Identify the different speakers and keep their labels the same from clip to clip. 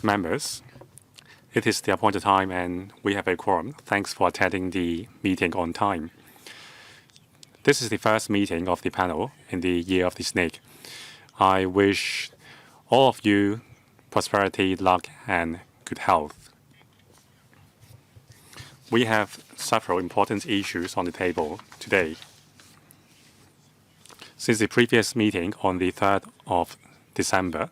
Speaker 1: Members, it is the appointed time and we have a quorum. Thanks for attending the meeting on time. This is the first meeting of the panel in the Year of the Snake. I wish all of you prosperity, luck, and good health. We have several important issues on the table today. Since the previous meeting on the 3rd of December,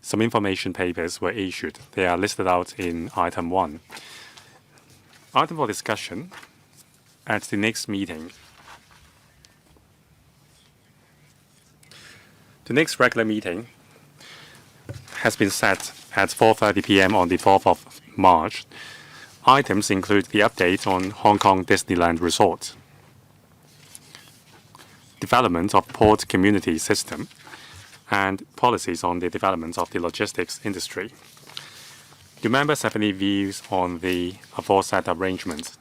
Speaker 1: some information papers were issued. They are listed out in item 1. Item for discussion at the next meeting. The next regular meeting has been set at 4:30 p.m. on the 4th of March. Items include the update on Hong Kong Disneyland Resort, development of port community system, and policies on the development of the logistics industry. Do members have any views on the aforesaid arrangements?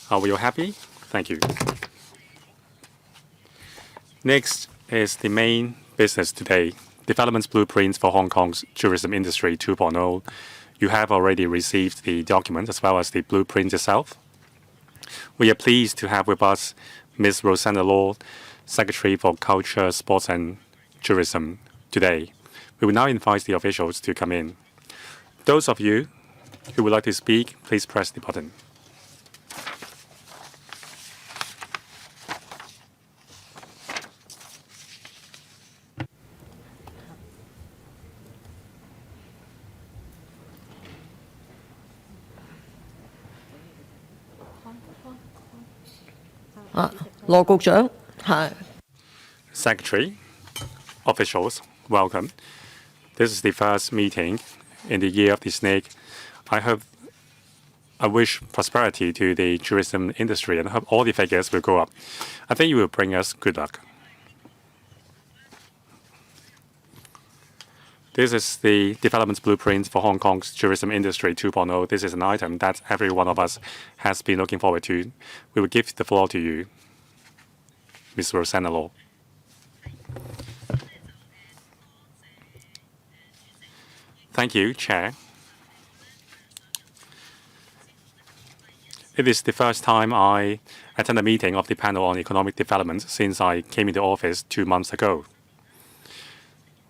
Speaker 1: Are we all happy? Thank you. Next is the main business today, development blueprints for Hong Kong's tourism industry 2.0. You have already received the document as well as the blueprint itself. We are pleased to have with us Ms. Rosanna Law, Secretary for Culture, Sports and Tourism today. We will now invite the officials to come in. Those of you who would like to speak, please press the button. Secretary, officials, welcome. This is the first meeting in the Year of the Snake. I wish prosperity to the tourism industry and I hope all the figures will go up. I think you will bring us good luck. This is the development blueprint for Hong Kong's tourism industry 2.0. This is an item that every one of us has been looking forward to. We will give the floor to you, Ms. Rosanna Law. Thank you, Chair. It is the first time I attend a meeting of the panel on economic development since I came into office 2 months ago.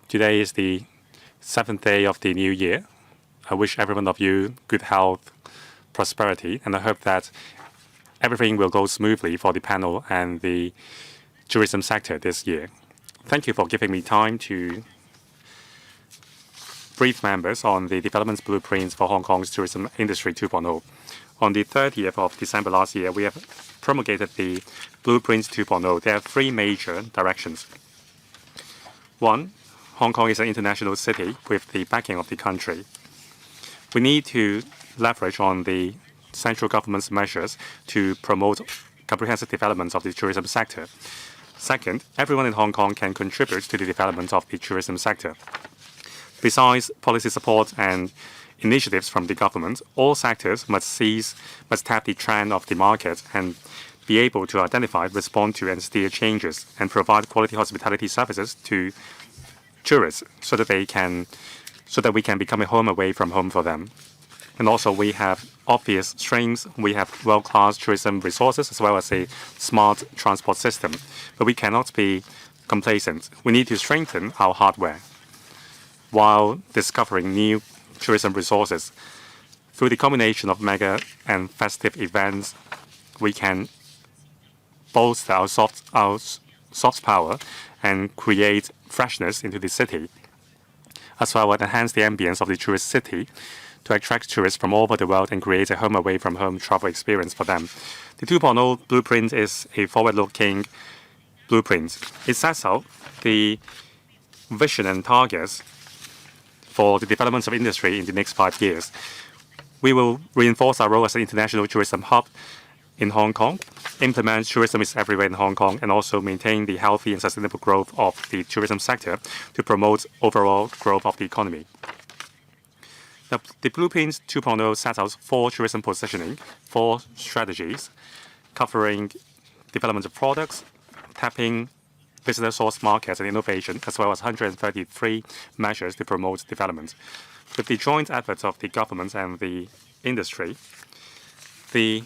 Speaker 1: Today is the 7th day of the new year. I wish every one of you good health, prosperity, and I hope that everything will go smoothly for the panel and the tourism sector this year. Thank you for giving me time to brief members on the development blueprints for Hong Kong's tourism industry 2.0. On the 30th of December last year, we have promulgated the Blueprints 2.0. There are 3 major directions. 1, Hong Kong is an international city with the backing of the country. We need to leverage on the central government's measures to promote comprehensive development of the tourism sector. Second, everyone in Hong Kong can contribute to the development of the tourism sector. Besides policy support and initiatives from the government, all sectors must tap the trend of the market and be able to identify, respond to, and steer changes and provide quality hospitality services to tourists so that we can become a home away from home for them. And also we have obvious strengths. We have world-class tourism resources as well as a smart transport system. But we cannot be complacent. We need to strengthen our hardware while discovering new tourism resources. Through the combination of mega and festive events, we can bolster our soft power and create freshness into the city, as well as enhance the ambience of the tourist city to attract tourists from all over the world and create a home away from home travel experience for them. The 2.0 blueprint is a forward-looking blueprint. It sets out the vision and targets for the development of industry in the next 5 years. We will reinforce our role as an international tourism hub in Hong Kong, implement tourism is everywhere in Hong Kong, and also maintain the healthy and sustainable growth of the tourism sector to promote overall growth of the economy. Now, the Blueprint 2.0 sets out 4 tourism positioning, 4 strategies covering development of products, tapping visitor source markets and innovation, as well as 133 measures to promote development. With the joint efforts of the government and the industry, the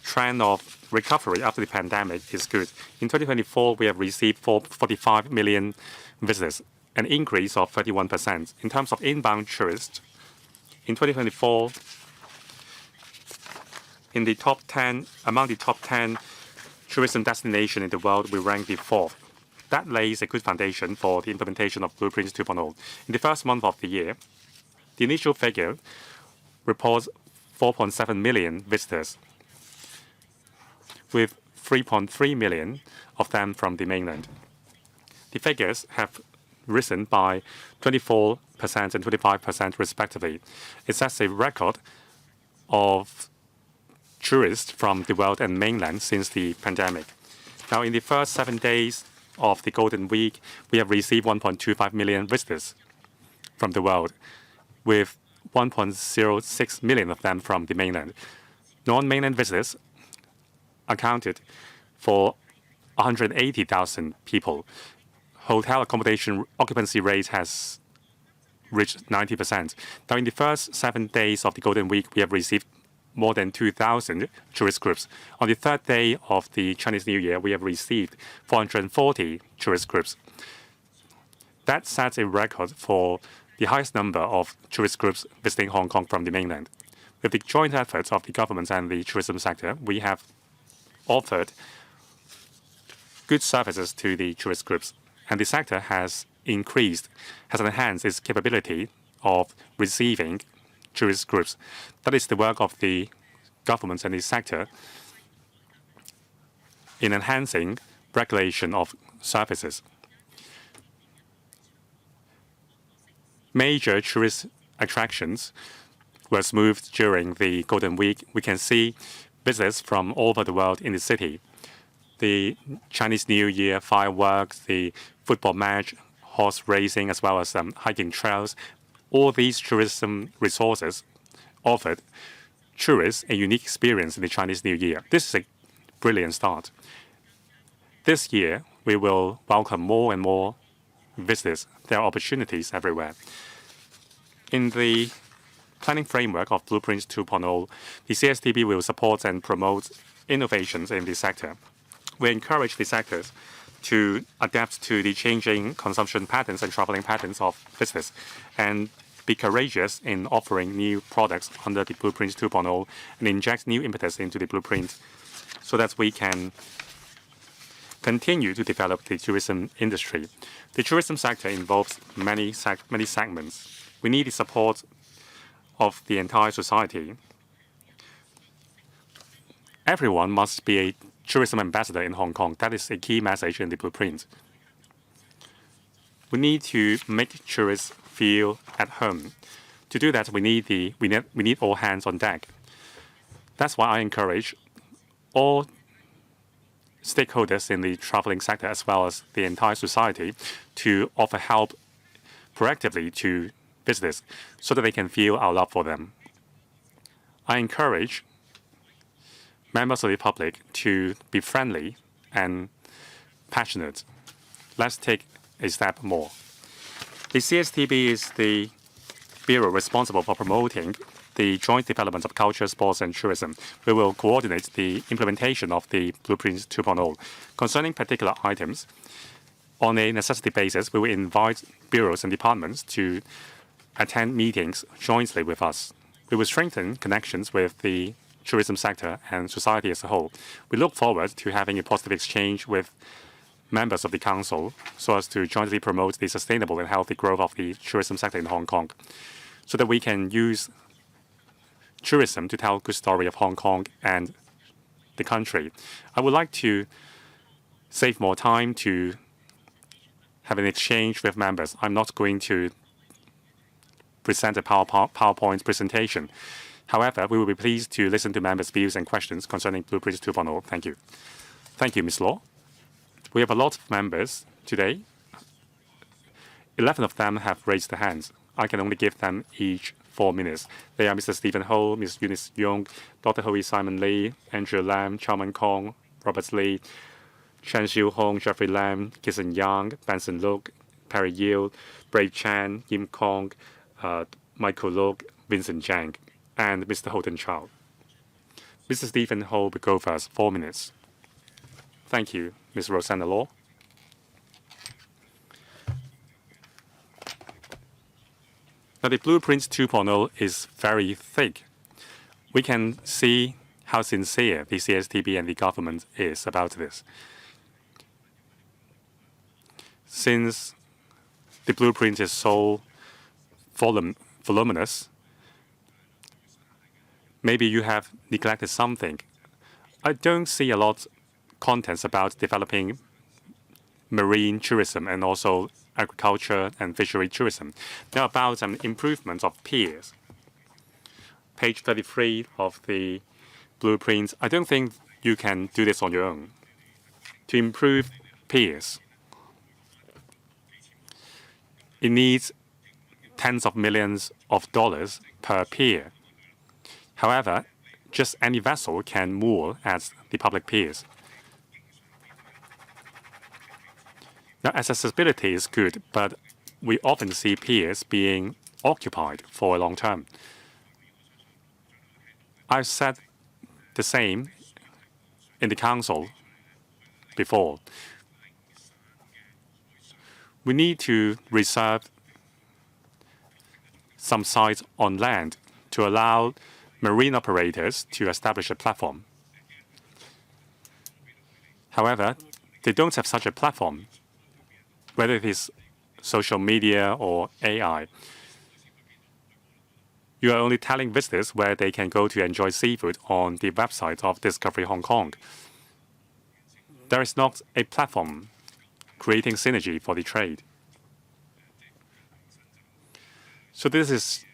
Speaker 1: trend of recovery after the pandemic is good. In 2024, we have received 45 million visitors, an increase of 31%. In terms of inbound tourists, in 2024, among the top 10 tourism destinations in the world, we ranked the 4th. That lays a good foundation for the implementation of Blueprints 2.0. In the first month of the year, the initial figure reports 4.7 million visitors, with 3.3 million of them from the mainland. The figures have risen by 24% and 25% respectively. It sets a record of tourists from the world and mainland since the pandemic. Now, in the first 7 days of the Golden Week, we have received 1.25 million visitors from the world, with 1.06 million of them from the mainland. Non-mainland visitors accounted for 180,000 people. Hotel accommodation occupancy rate has reached 90%. Now, in the first 7 days of the Golden Week, we have received more than 2,000 tourist groups. On the third day of the Chinese New Year, we have received 440 tourist groups. That sets a record for the highest number of tourist groups visiting Hong Kong from the mainland. With the joint efforts of the government and the tourism sector, we have offered good services to the tourist groups, and the sector has enhanced its capability of receiving tourist groups. That is the work of the government and the sector in enhancing regulation of services. Major tourist attractions were smooth during the Golden Week. We can see visitors from all over the world in the city. The Chinese New Year fireworks, the football match, horse racing, as well as hiking trails. All these tourism resources offered tourists a unique experience in the Chinese New Year. This is a brilliant start. This year, we will welcome more and more visitors. There are opportunities everywhere. In the planning framework of Blueprints 2.0, the CSTB will support and promote innovations in the sector. We encourage the sectors to adapt to the changing consumption patterns and traveling patterns of visitors, and be courageous in offering new products under the Blueprints 2.0 and inject new impetus into the blueprint so that we can continue to develop the tourism industry. The tourism sector involves many segments. We need the support of the entire society. Everyone must be a tourism ambassador in Hong Kong. That is a key message in the blueprint. We need to make tourists feel at home. To do that, we need all hands on deck. That's why I encourage all stakeholders in the traveling sector, as well as the entire society, to offer help proactively to visitors so that they can feel our love for them. I encourage members of the public to be friendly and passionate. Let's take a step more. The CSTB is the bureau responsible for promoting the joint development of culture, sports, and tourism. We will coordinate the implementation of the Blueprints 2.0. Concerning particular items, on a necessity basis, we will invite bureaus and departments to attend meetings jointly with us. We will strengthen connections with the tourism sector and society as a whole. We look forward to having a positive exchange with members of the Council so as to jointly promote the sustainable and healthy growth of the tourism sector in Hong Kong, so that we can use tourism to tell a good story of Hong Kong and the country. I would like to save more time to have an exchange with members. I'm not going to present a PowerPoint presentation. However, we will be pleased to listen to members' views and questions concerning Blueprints 2.0. Thank you. Thank you, Ms. Law. We have a lot of members today. 11 of them have raised their hands. I can only give them each 4 minutes. They are Mr. Stephen Ho, Ms. Eunice Yung, Dr. Hui Simon Lee, Andrew Lam, Chairman Kong, Robert Lee, Chen Xiu-hong, Jeffrey Lam, Kisan Yang, Benson Look, Perry Yield, Brave Chan, Yim Kong, Michael Look, Vincent Zhang, and Mr. Holden Chow. Mr. Stephen Ho will go first, 4 minutes. Thank you, Ms. Rosanna Law. Now, the Blueprint 2.0 is very thick. We can see how sincere the CSTB and the government is about this. Since the blueprint is so voluminous, maybe you have neglected something. I don't see a lot of contents about developing marine tourism and also agriculture and fishery tourism. Now about improvement of piers. Page 33 of the blueprint. I don't think you can do this on your own. To improve piers, it needs tens of millions of dollars per pier. However, just any vessel can moor at the public piers. Now, accessibility is good, but we often see piers being occupied for a long term. I've said the same in the council before. We need to reserve some sites on land to allow marine operators to establish a platform. However, they don't have such a platform, whether it is social media or AI. You are only telling visitors where they can go to enjoy seafood on the website of Discovery Hong Kong. There is not a platform creating synergy for the trade. So this is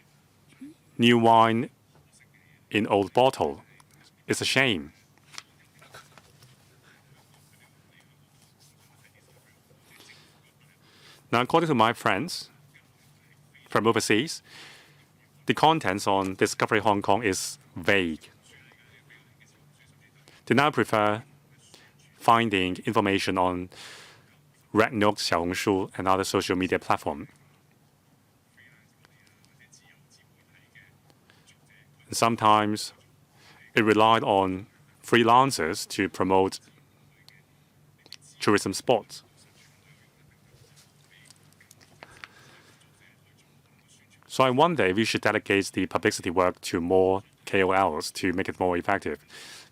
Speaker 1: new wine in old bottle. It's a shame. Now, according to my friends from overseas, the contents on Discovery Hong Kong is vague. They now prefer finding information on Red Note, Xiaohongshu, and other social media platforms. Sometimes it relied on freelancers to promote tourism spots. So I wonder if we should delegate the publicity work to more KOLs to make it more effective.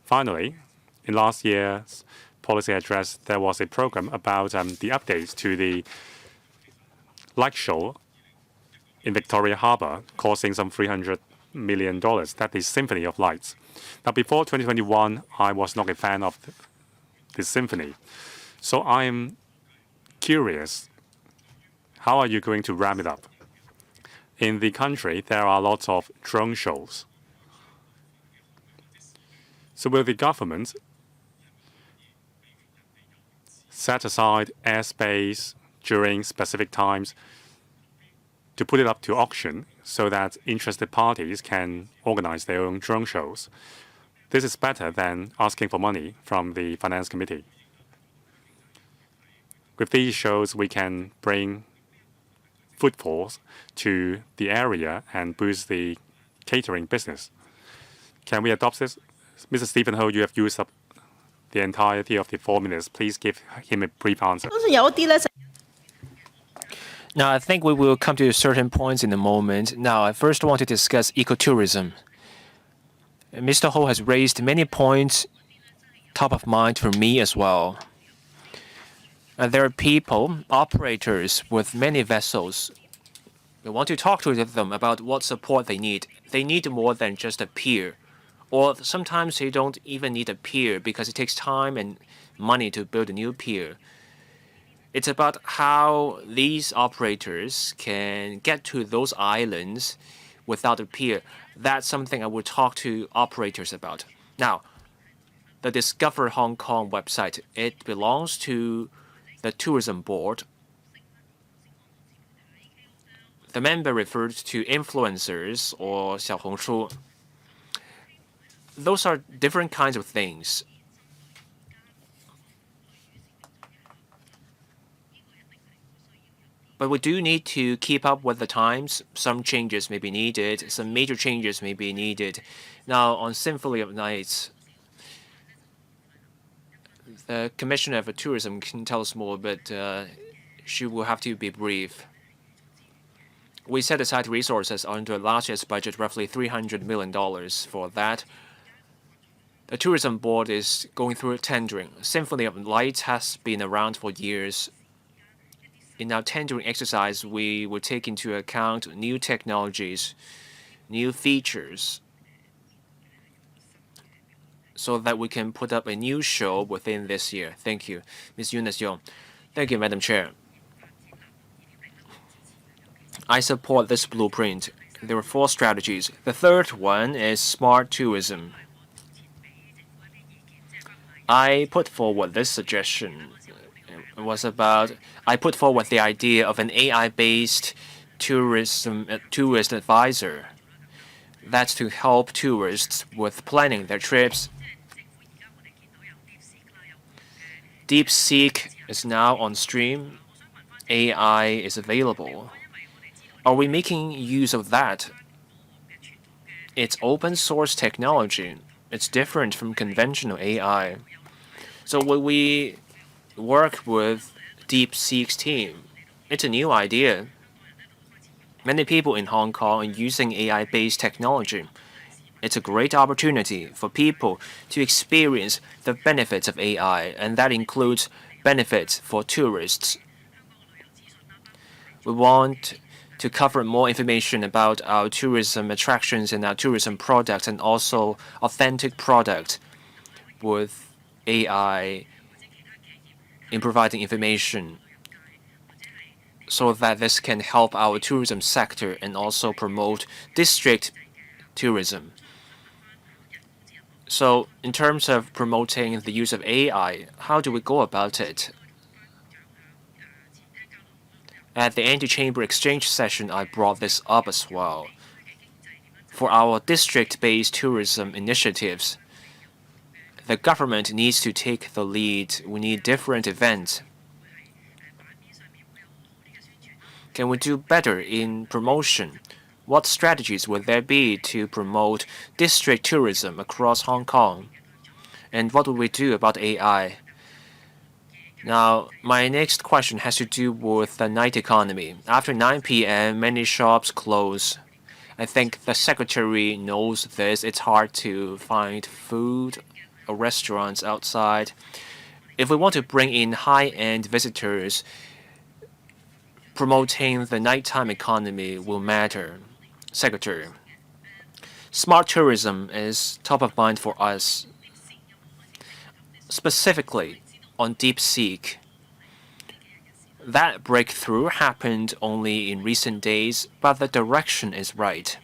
Speaker 1: Finally, in last year's policy address, there was a program about the updates to the light show in Victoria Harbour, costing some $300 million. That is Symphony of Lights. Now, before 2021, I was not a fan of the symphony. So I'm curious, how are you going to ramp it up? In the country, there are lots of drone shows. So will the government set aside airspace during specific times to put it up to auction so that interested parties can organize their own drone shows? This is better than asking for money from the Finance Committee. With these shows, we can bring footfalls to the area and boost the catering business. Can we adopt this? Mr. Stephen Ho, you have used up the entirety of the 4 minutes. Please give him a brief answer.
Speaker 2: Now, I think we will come to certain points in a moment. Now, I first want to discuss ecotourism. Mr. Ho has raised many points top of mind for me as well. There are people, operators with many vessels. We want to talk to them about what support they need. They need more than just a pier. Or sometimes they don't even need a pier because it takes time and money to build a new pier. It's about how these operators can get to those islands without a pier. That's something I will talk to operators about. Now, the Discover Hong Kong website, it belongs to the tourism board. The member referred to influencers or Xiaohongshu. Those are different kinds of things. But we do need to keep up with the times. Some changes may be needed. Some major changes may be needed. Now, on Symphony of Nights, the Commissioner for Tourism can tell us more, but she will have to be brief. We set aside resources under last year's budget, roughly $300 million for that. The tourism board is going through tendering. Symphony of Light has been around for years. In our tendering exercise, we will take into account new technologies, new features, so that we can put up a new show within this year. Thank you. Ms. Eunice Yong. Thank you, Madam Chair. I support this blueprint. There are 4 strategies. The third one is smart tourism. I put forward this suggestion. I put forward the idea of an AI-based tourist advisor. That's to help tourists with planning their trips. DeepSeek is now on stream. AI is available. Are we making use of that? It's open source technology. It's different from conventional AI. So will we work with DeepSeek's team? It's a new idea. Many people in Hong Kong are using AI-based technology. It's a great opportunity for people to experience the benefits of AI, and that includes benefits for tourists. We want to cover more information about our tourism attractions and our tourism products, and also authentic products with AI in providing information, so that this can help our tourism sector and also promote district tourism. So in terms of promoting the use of AI, how do we go about it? At the anti-chamber exchange session, I brought this up as well. For our district-based tourism initiatives, the government needs to take the lead. We need different events. Can we do better in promotion? What strategies would there be to promote district tourism across Hong Kong? And what will we do about AI? Now, my next question has to do with the night economy. After 9 p.m., many shops close. I think the secretary knows this. It's hard to find food or restaurants outside. If we want to bring in high-end visitors, promoting the nighttime economy will matter. Secretary, smart tourism is top of mind for us, specifically on DeepSeek. That breakthrough happened only in recent days, but the direction is right.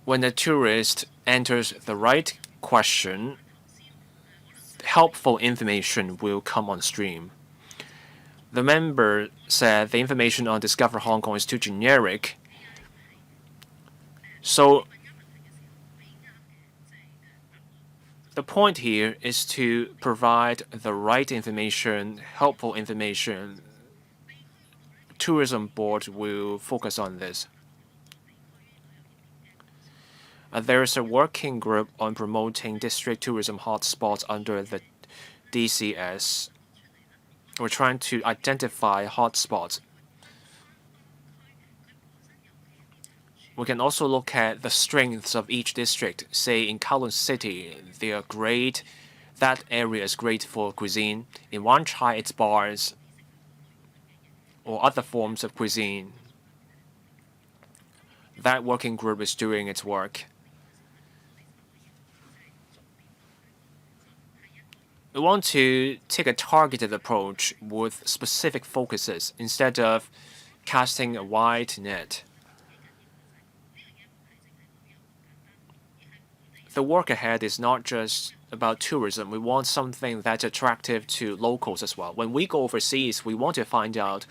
Speaker 2: When a tourist enters the right question, helpful information will come on stream. The member said the information on Discover Hong Kong is too generic. So the point here is to provide the right information, helpful information. Tourism board will focus on this. There is a working group on promoting district tourism hotspots under the DCS. We're trying to identify hotspots. We can also look at the strengths of each district. Say in Kowloon City, they are great. That area is great for cuisine. In Wan Chai, it's bars or other forms of cuisine. That working group is doing its work. We want to take a targeted approach with specific focuses instead of casting a wide net. The work ahead is not just about tourism. We want something that's attractive to locals as well. When we go overseas, we want to find out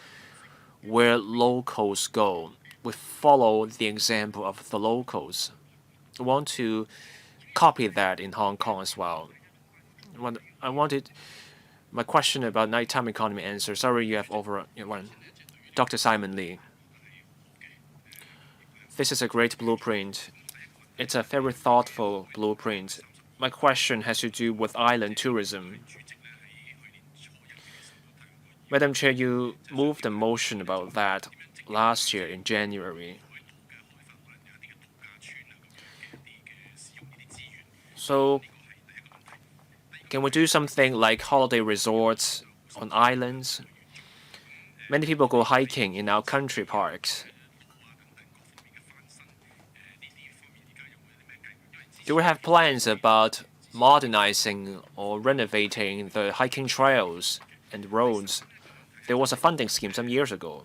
Speaker 2: where locals go. We follow the example of the locals. We want to copy that in Hong Kong as well. I wanted My question about nighttime economy answer. Sorry, you have one. Dr. Simon Lee. This is a great blueprint. It's a very thoughtful blueprint. My question has to do with island tourism. Madam Chair, you moved a motion about that last year in January. So, can we do something like holiday resorts on islands? Many people go hiking in our country parks. Do we have plans about modernizing or renovating the hiking trails and roads? There was a funding scheme some years ago.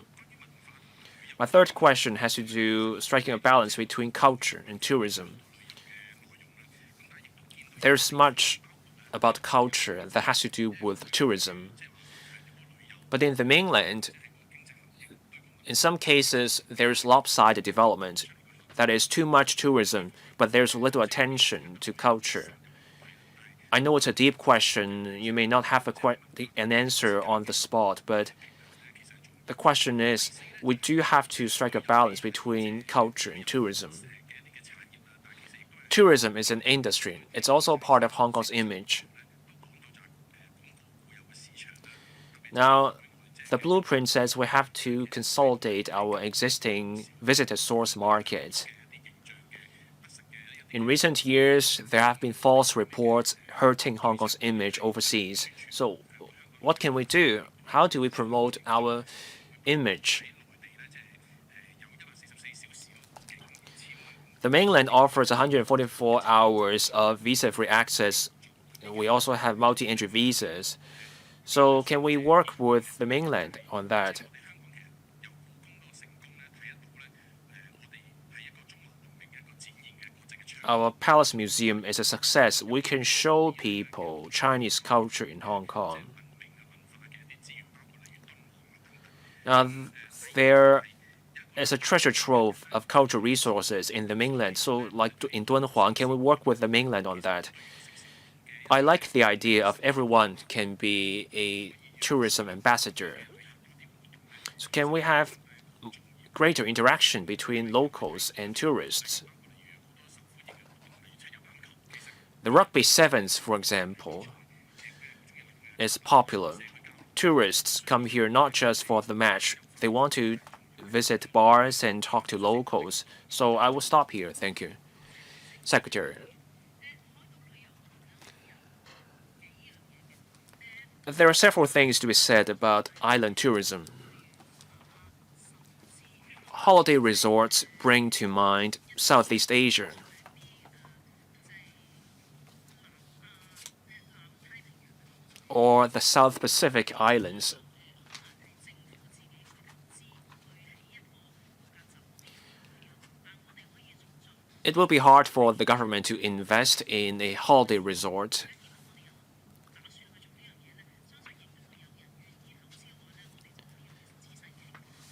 Speaker 2: My third question has to do striking a balance between culture and tourism. There's much about culture that has to do with tourism. But in the mainland, in some cases, there's lopsided development. That is too much tourism, but there's little attention to culture. I know it's a deep question. You may not have an answer on the spot, but the question is, we do have to strike a balance between culture and tourism. Tourism is an industry. It's also part of Hong Kong's image. Now, the blueprint says we have to consolidate our existing visitor source markets. In recent years, there have been false reports hurting Hong Kong's image overseas. So, what can we do? How do we promote our image? The mainland offers 144 hours of visa-free access. We also have multi-entry visas. So can we work with the mainland on that? Our Palace Museum is a success. We can show people Chinese culture in Hong Kong. Now, there is a treasure trove of cultural resources in the mainland. So, like in Dunhuang, can we work with the mainland on that? I like the idea of everyone can be a tourism ambassador. So, can we have greater interaction between locals and tourists? The rugby sevens, for example, is popular. Tourists come here not just for the match. They want to visit bars and talk to locals. So I will stop here. Thank you. Secretary. There are several things to be said about island tourism. Holiday resorts bring to mind Southeast Asia. Or the South Pacific Islands. It will be hard for the government to invest in a holiday resort.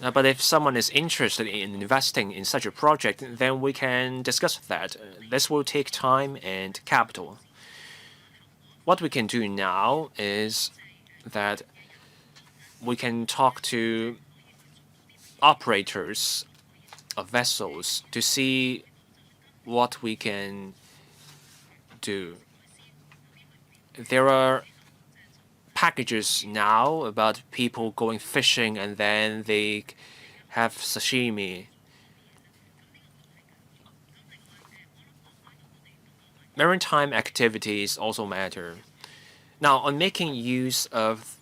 Speaker 2: But if someone is interested in investing in such a project, then we can discuss that. This will take time and capital. What we can do now is that we can talk to operators of vessels to see what we can do. There are packages now about people going fishing and then they have sashimi. Maritime activities also matter. Now, on making use of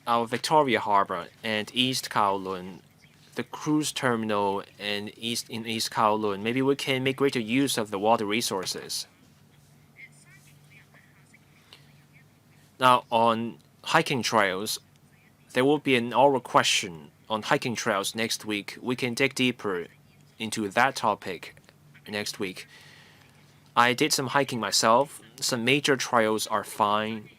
Speaker 2: our Victoria Harbour and East Kowloon, the cruise terminal in East Kowloon, maybe we can make greater use of the water resources. Now, on hiking trails, there will be an oral question on hiking trails next week. We can dig deeper into that topic next week. I did some hiking myself. Some major trails are fine.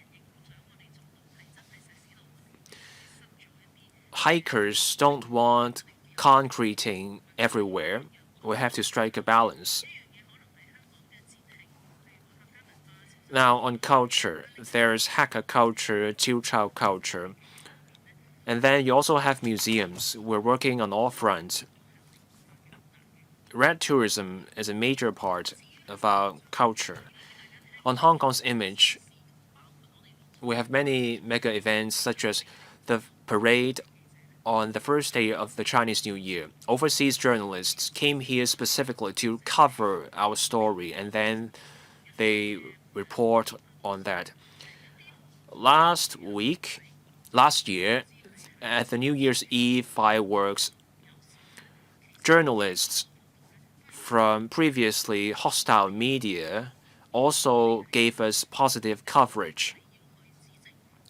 Speaker 2: Hikers don't want concreting everywhere. We have to strike a balance. Now, on culture, there's hacker culture, chill chow culture. And then you also have museums. We're working on all fronts. Red tourism is a major part of our culture. On Hong Kong's image, we have many mega events such as the parade on the first day of the Chinese New Year. Overseas journalists came here specifically to cover our story, and then they report on that. Last year, at the New Year's Eve fireworks, journalists from previously hostile media also gave us positive coverage.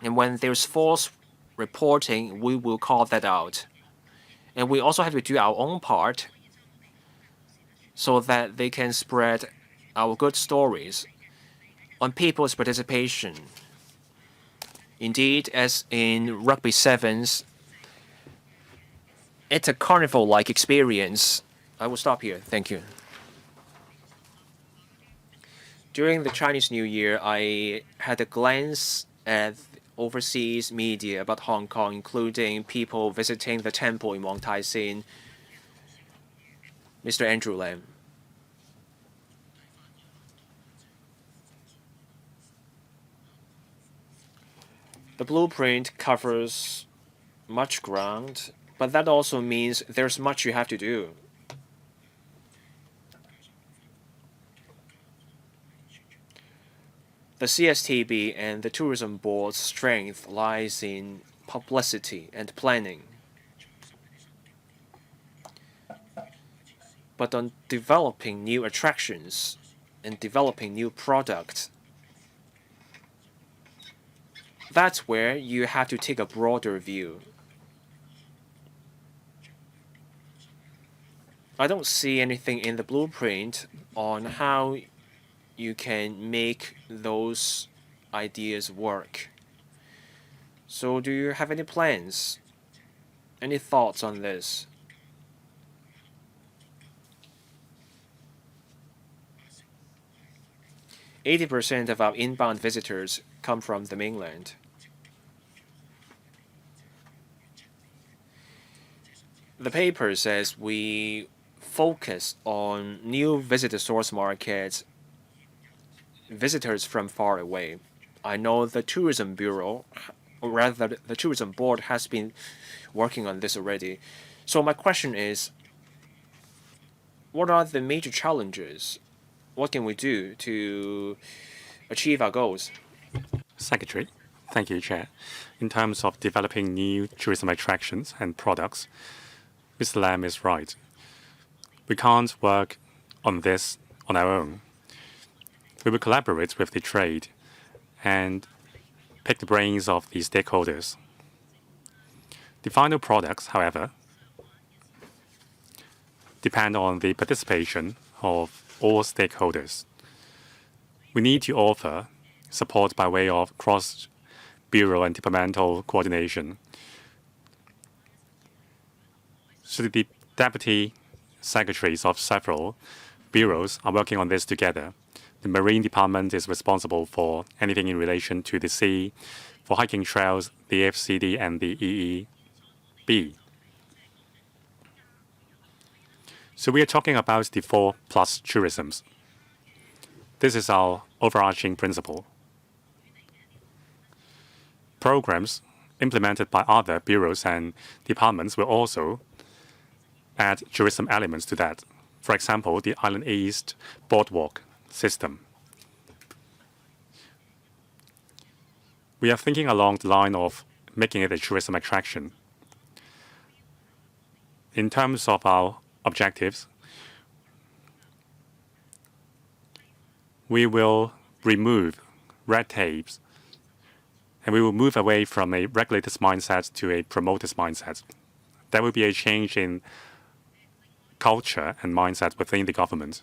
Speaker 2: And when there's false reporting, we will call that out. And we also have to do our own part so that they can spread our good stories on people's participation. Indeed, as in Rugby Sevens, it's a carnival-like experience. I will stop here. Thank you. During the Chinese New Year, I had a glance at overseas media about Hong Kong, including people visiting the temple in Wong Tai Sin. Mr. Andrew Lam. The blueprint covers much ground, but that also means there's much you have to do. The CSTB and the Tourism Board's strength lies in publicity and planning. But on developing new attractions and developing new products, that's where you have to take a broader view. I don't see anything in the blueprint on how you can make those ideas work. So do you have any plans? Any thoughts on this? %80 of our inbound visitors come from the mainland. The paper says we focus on new visitor source markets, visitors from far away. I know the Tourism Bureau, or rather the Tourism Board, has been working on this already. So my question is, what are the major challenges? What can we do to achieve our goals?
Speaker 1: Secretary, thank you, Chair. In terms of developing new tourism attractions and products, Mr. Lam is right. We can't work on this on our own. We will collaborate with the trade and pick the brains of the stakeholders. The final products, however, depend on the participation of all stakeholders. We need to offer support by way of cross-bureau and departmental coordination. So the deputy secretaries of several bureaus are working on this together. The Marine Department is responsible for anything in relation to the sea, for hiking trails, the FCD and the EEB. So we are talking about the 4+ tourisms. This is our overarching principle. Programs implemented by other bureaus and departments will also add tourism elements to that. For example, the Island East Boardwalk system. We are thinking along the line of making it a tourism attraction. In terms of our objectives, we will remove red tapes and we will move away from a regulator's mindset to a promoter's mindset. There will be a change in culture and mindset within the government.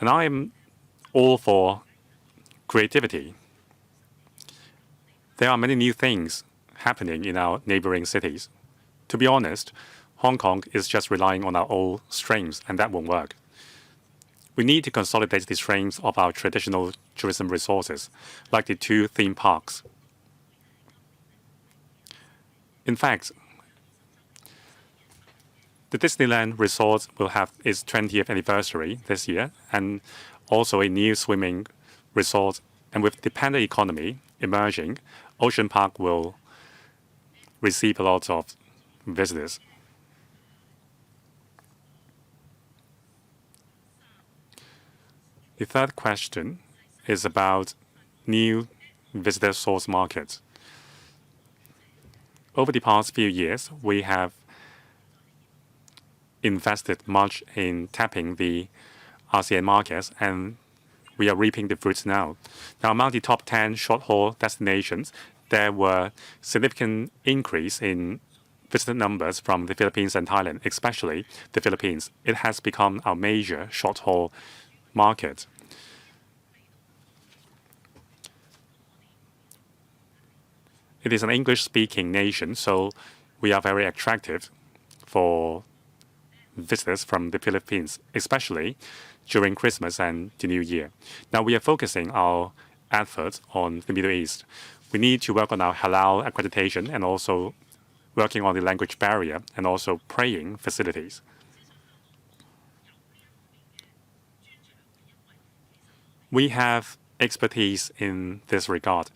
Speaker 1: And I am all for creativity. There are many new things happening in our neighboring cities. To be honest, Hong Kong is just relying on our old strengths, and that won't work. We need to consolidate the strengths of our traditional tourism resources, like the 2 theme parks. In fact, the Disneyland Resort will have its 20th anniversary this year, and also a new swimming resort. And with the panda economy emerging, Ocean Park will receive a lot of visitors. The third question is about new visitor source markets. Over the past few years, we have invested much in tapping the ASEAN markets, and we are reaping the fruits now. Now, among the top 10 short-haul destinations, there were significant increase in visitor numbers from the Philippines and Thailand, especially the Philippines. It has become our major short-haul market. It is an English-speaking nation, so we are very attractive for visitors from the Philippines, especially during Christmas and the New Year. Now we are focusing our efforts on the Middle East. We need to work on our halal accreditation and also working on the language barrier and also praying facilities. We have expertise in this regard.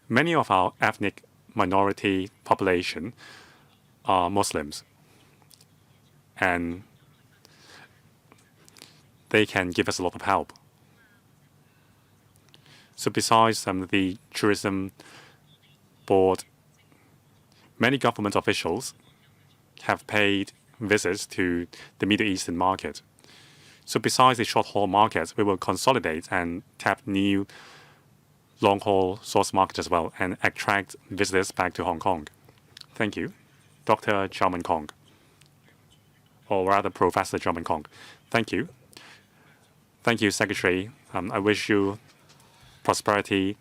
Speaker 1: Many of our ethnic minority population are Muslims, and they can give us a lot of help. So besides the tourism board, many government officials have paid visits to the Middle Eastern market. So besides the short-haul markets, we will consolidate and tap new long-haul source markets as well and attract visitors back to Hong Kong. Thank you. Dr. Chow Kong, or rather Professor Chow Kong. Thank you. Thank you, Secretary. I wish you prosperity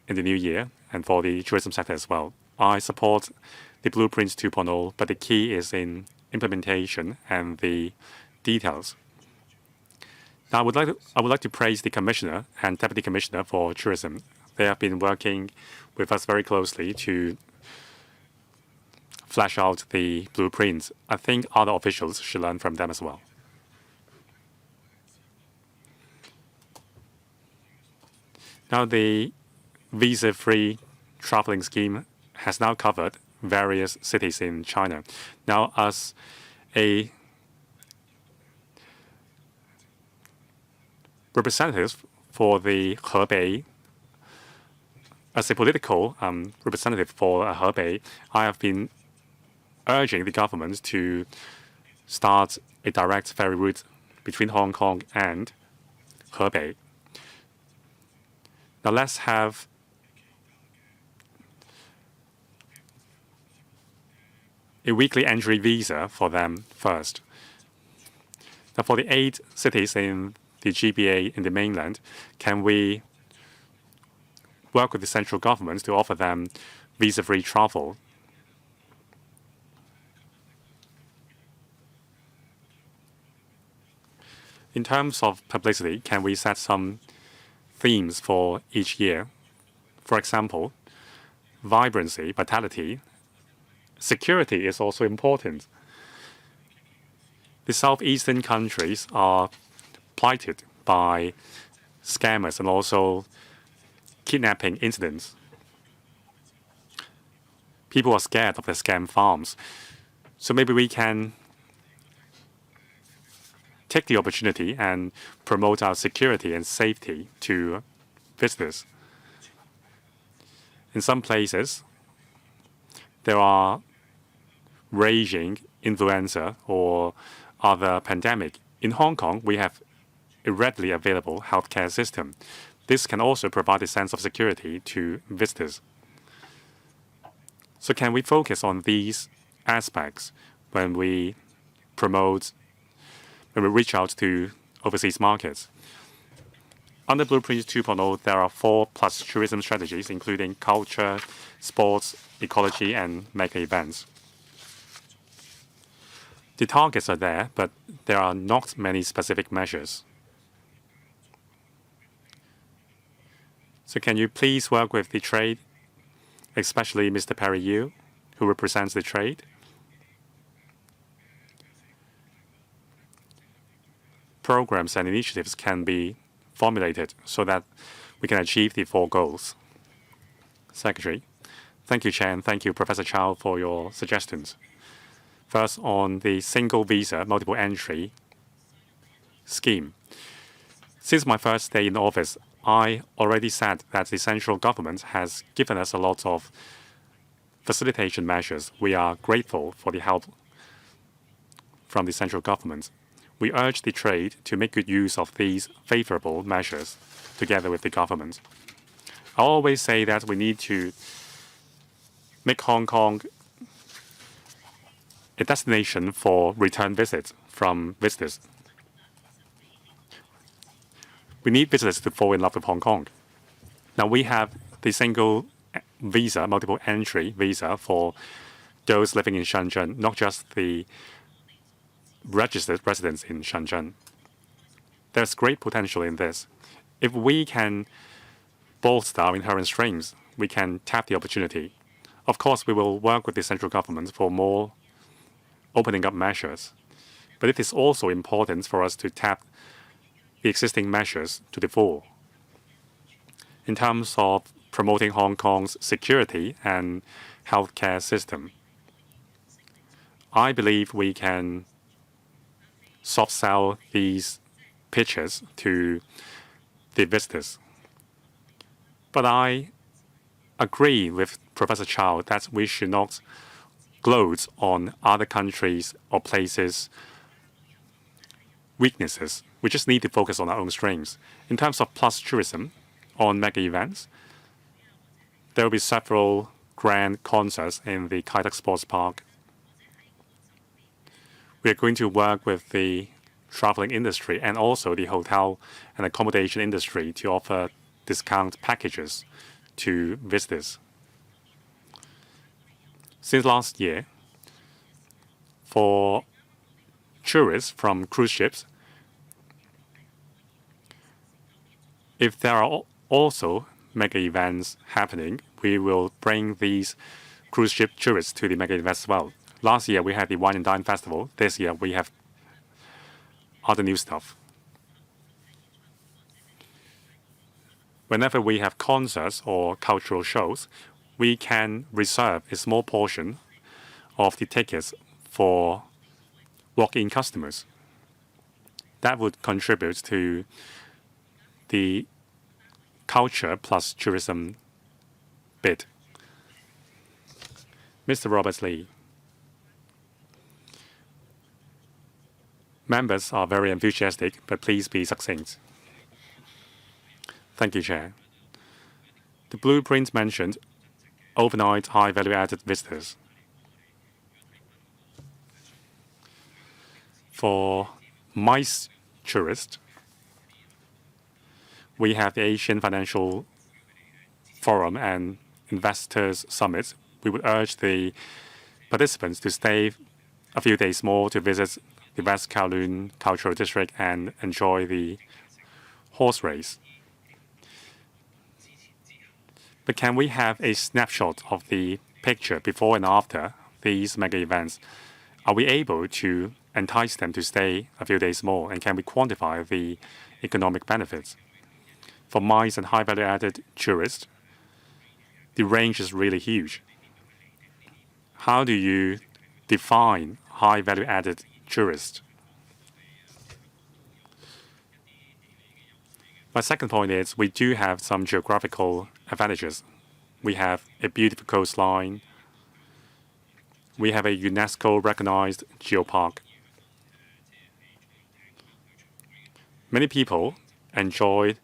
Speaker 1: in the new year and for the tourism sector as well. I support the Blueprints 2.0, but the key is in implementation and the details. Now, I would like to praise the Commissioner and Deputy Commissioner for Tourism. They have been working with us very closely to flesh out the blueprints. I think other officials should learn from them as well. Now, the visa-free traveling scheme has now covered various cities in China. Now, as a representative for the Hebei, as a political representative for Hebei, I have been urging the government to start a direct ferry route between Hong Kong and Hebei. Now let's have a weekly entry visa for them first. Now for the 8 cities in the GBA in the mainland, can we work with the central government to offer them visa-free travel? In terms of publicity, can we set some themes for each year? For example, vibrancy, vitality, security is also important. The southeastern countries are plighted by scammers and also kidnapping incidents. People are scared of the scam farms. So maybe we can take the opportunity and promote our security and safety to visitors. In some places, there are raging influenza or other pandemic. In Hong Kong, we have a readily available healthcare system. This can also provide a sense of security to visitors. So can we focus on these aspects when we reach out to overseas markets? Under Blueprint 2.0, there are 4+ tourism strategies, including culture, sports, ecology, and mega events. The targets are there, but there are not many specific measures So can you please work with the trade, especially Mr. Perry Yu, who represents the trade? Programs and initiatives can be formulated so that we can achieve the 4 goals. Secretary. Thank you, Chair, and thank you, Professor Chow, for your suggestions. First, on the single visa multiple entry scheme. Since my first day in office, I already said that the central government has given us a lot of facilitation measures. We are grateful for the help from the central government. We urge the trade to make good use of these favorable measures together with the government. I always say that we need to make Hong Kong a destination for return visits from visitors. We need visitors to fall in love with Hong Kong. Now we have the single visa, multiple entry visa for those living in Shenzhen, not just the registered residents in Shenzhen. There's great potential in this. If we can bolster our inherent strengths, we can tap the opportunity. Of course, we will work with the central government for more opening up measures. But it is also important for us to tap the existing measures to the full. In terms of promoting Hong Kong's security and healthcare system, I believe we can soft sell these pitches to the visitors. But I agree with Professor Chow that we should not gloat on other countries or places' weaknesses. We just need to focus on our own strengths. In terms of plus tourism on mega events, there will be several grand concerts in the Kai Tak Sports Park. We are going to work with the traveling industry and also the hotel and accommodation industry to offer discount packages to visitors. Since last year, for tourists from cruise ships, if there are also mega events happening, we will bring these cruise ship tourists to the mega events as well. Last year, we had the Wine and Dine Festival. This year, we have other new stuff. Whenever we have concerts or cultural shows, we can reserve a small portion of the tickets for walk-in customers. That would contribute to the culture plus tourism bit. Mr. Robert Lee. Members are very enthusiastic, but please be succinct. Thank you, Chair. The blueprint mentioned overnight high value-added visitors. For MICE tourists, we have the Asian Financial Forum and Investors Summit. We would urge the participants to stay a few days more to visit the West Kowloon Cultural District and enjoy the horse race. But can we have a snapshot of the picture before and after these mega events? Are we able to entice them to stay a few days more? And can we quantify the economic benefits? For MICE and high value-added tourists, the range is really huge. How do you define high value-added tourists? My second point is we do have some geographical advantages. We have a beautiful coastline. We have a UNESCO-recognized geopark. Many people enjoy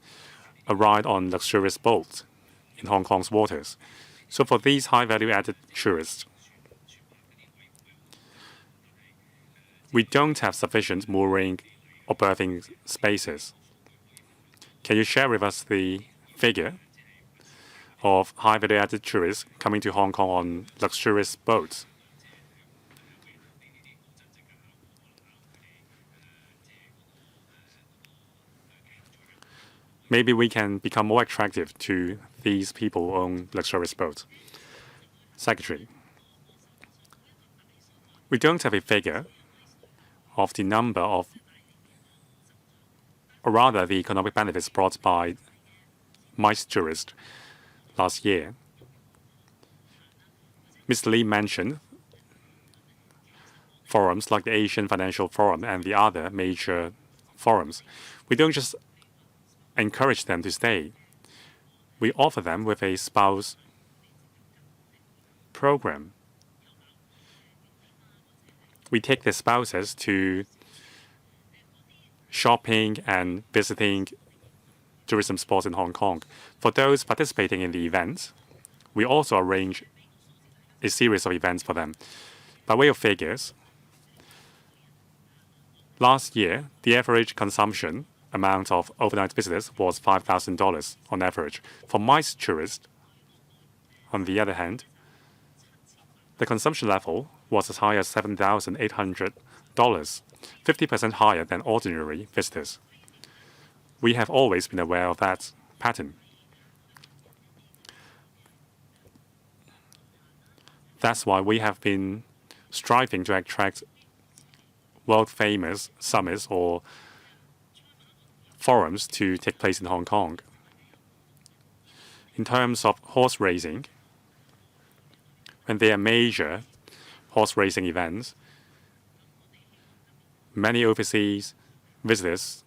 Speaker 1: a ride on luxurious boats in Hong Kong's waters. So for these high value-added tourists, we don't have sufficient mooring or berthing spaces. Can you share with us the figure of high value-added tourists coming to Hong Kong on luxurious boats? maybe we can become more attractive to these people who own luxurious boats. Secretary, we don't have a figure of the number of, or rather the economic benefits brought by MICE tourists last year. Mr. Lee mentioned forums like the Asian Financial Forum and the other major forums. We don't just encourage them to stay. We offer them with a spouse program. We take their spouses to shopping and visiting tourism spots in Hong Kong. For those participating in the events, we also arrange a series of events for them. By way of figures, last year, the average consumption amount of overnight visitors was $5,000 on average. For MICE tourists, on the other hand, the consumption level was as high as $7,800, 50% higher than ordinary visitors. We have always been aware of that pattern. That's why we have been striving to attract world-famous summits or forums to take place in Hong Kong. In terms of horse racing, when there are major horse racing events, many overseas visitors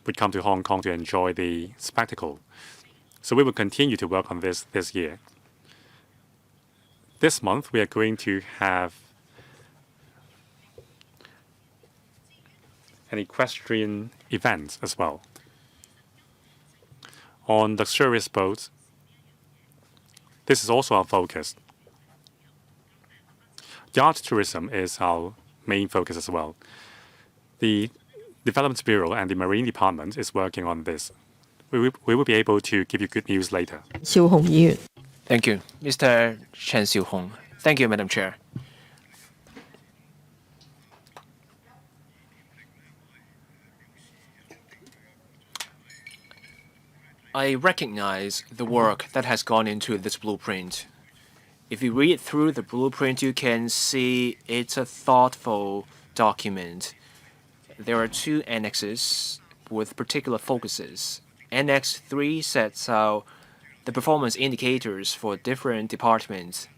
Speaker 1: would come to Hong Kong to enjoy the spectacle. So we will continue to work on this year. This month, we are going to have an equestrian event as well. On luxurious boats, this is also our focus. Yacht tourism is our main focus as well. The Development Bureau and the Marine Department is working on this. We will be able to give you good news later.
Speaker 2: Thank you. Mr. Chen Xiuhong. Thank you, Madam Chair. I recognize the work that has gone into this blueprint. If you read through the blueprint, you can see it's a thoughtful document. There are 2 annexes with particular focuses. Annex 3 sets out the performance indicators for different departments.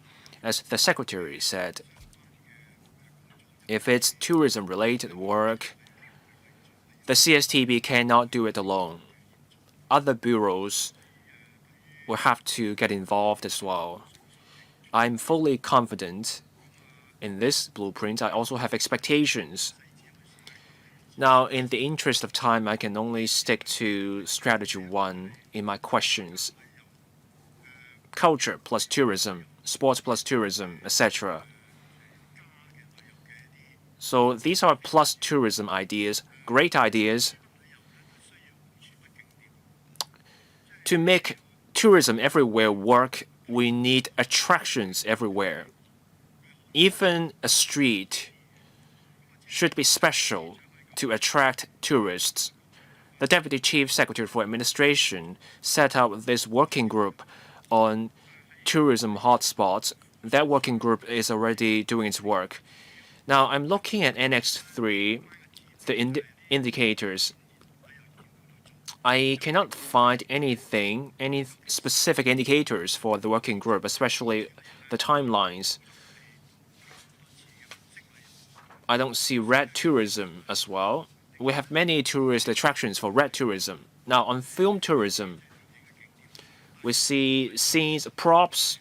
Speaker 2: As the Secretary said, if it's tourism-related work, the CSTB cannot do it alone. Other bureaus will have to get involved as well. I'm fully confident in this blueprint. I also have expectations. Now, in the interest of time, I can only stick to strategy 1 in my questions. Culture plus tourism, sports plus tourism, etc. So these are plus tourism ideas, great ideas. To make tourism everywhere work, we need attractions everywhere. Even a street should be special to attract tourists. The Deputy Chief Secretary for Administration set up this working group on tourism hotspots. That working group is already doing its work. Now, I'm looking at Annex 3, the indicators. I cannot find any specific indicators for the working group, especially the timelines. I don't see red tourism as well. We have many tourist attractions for red tourism. Now, on film tourism, we see scenes, props,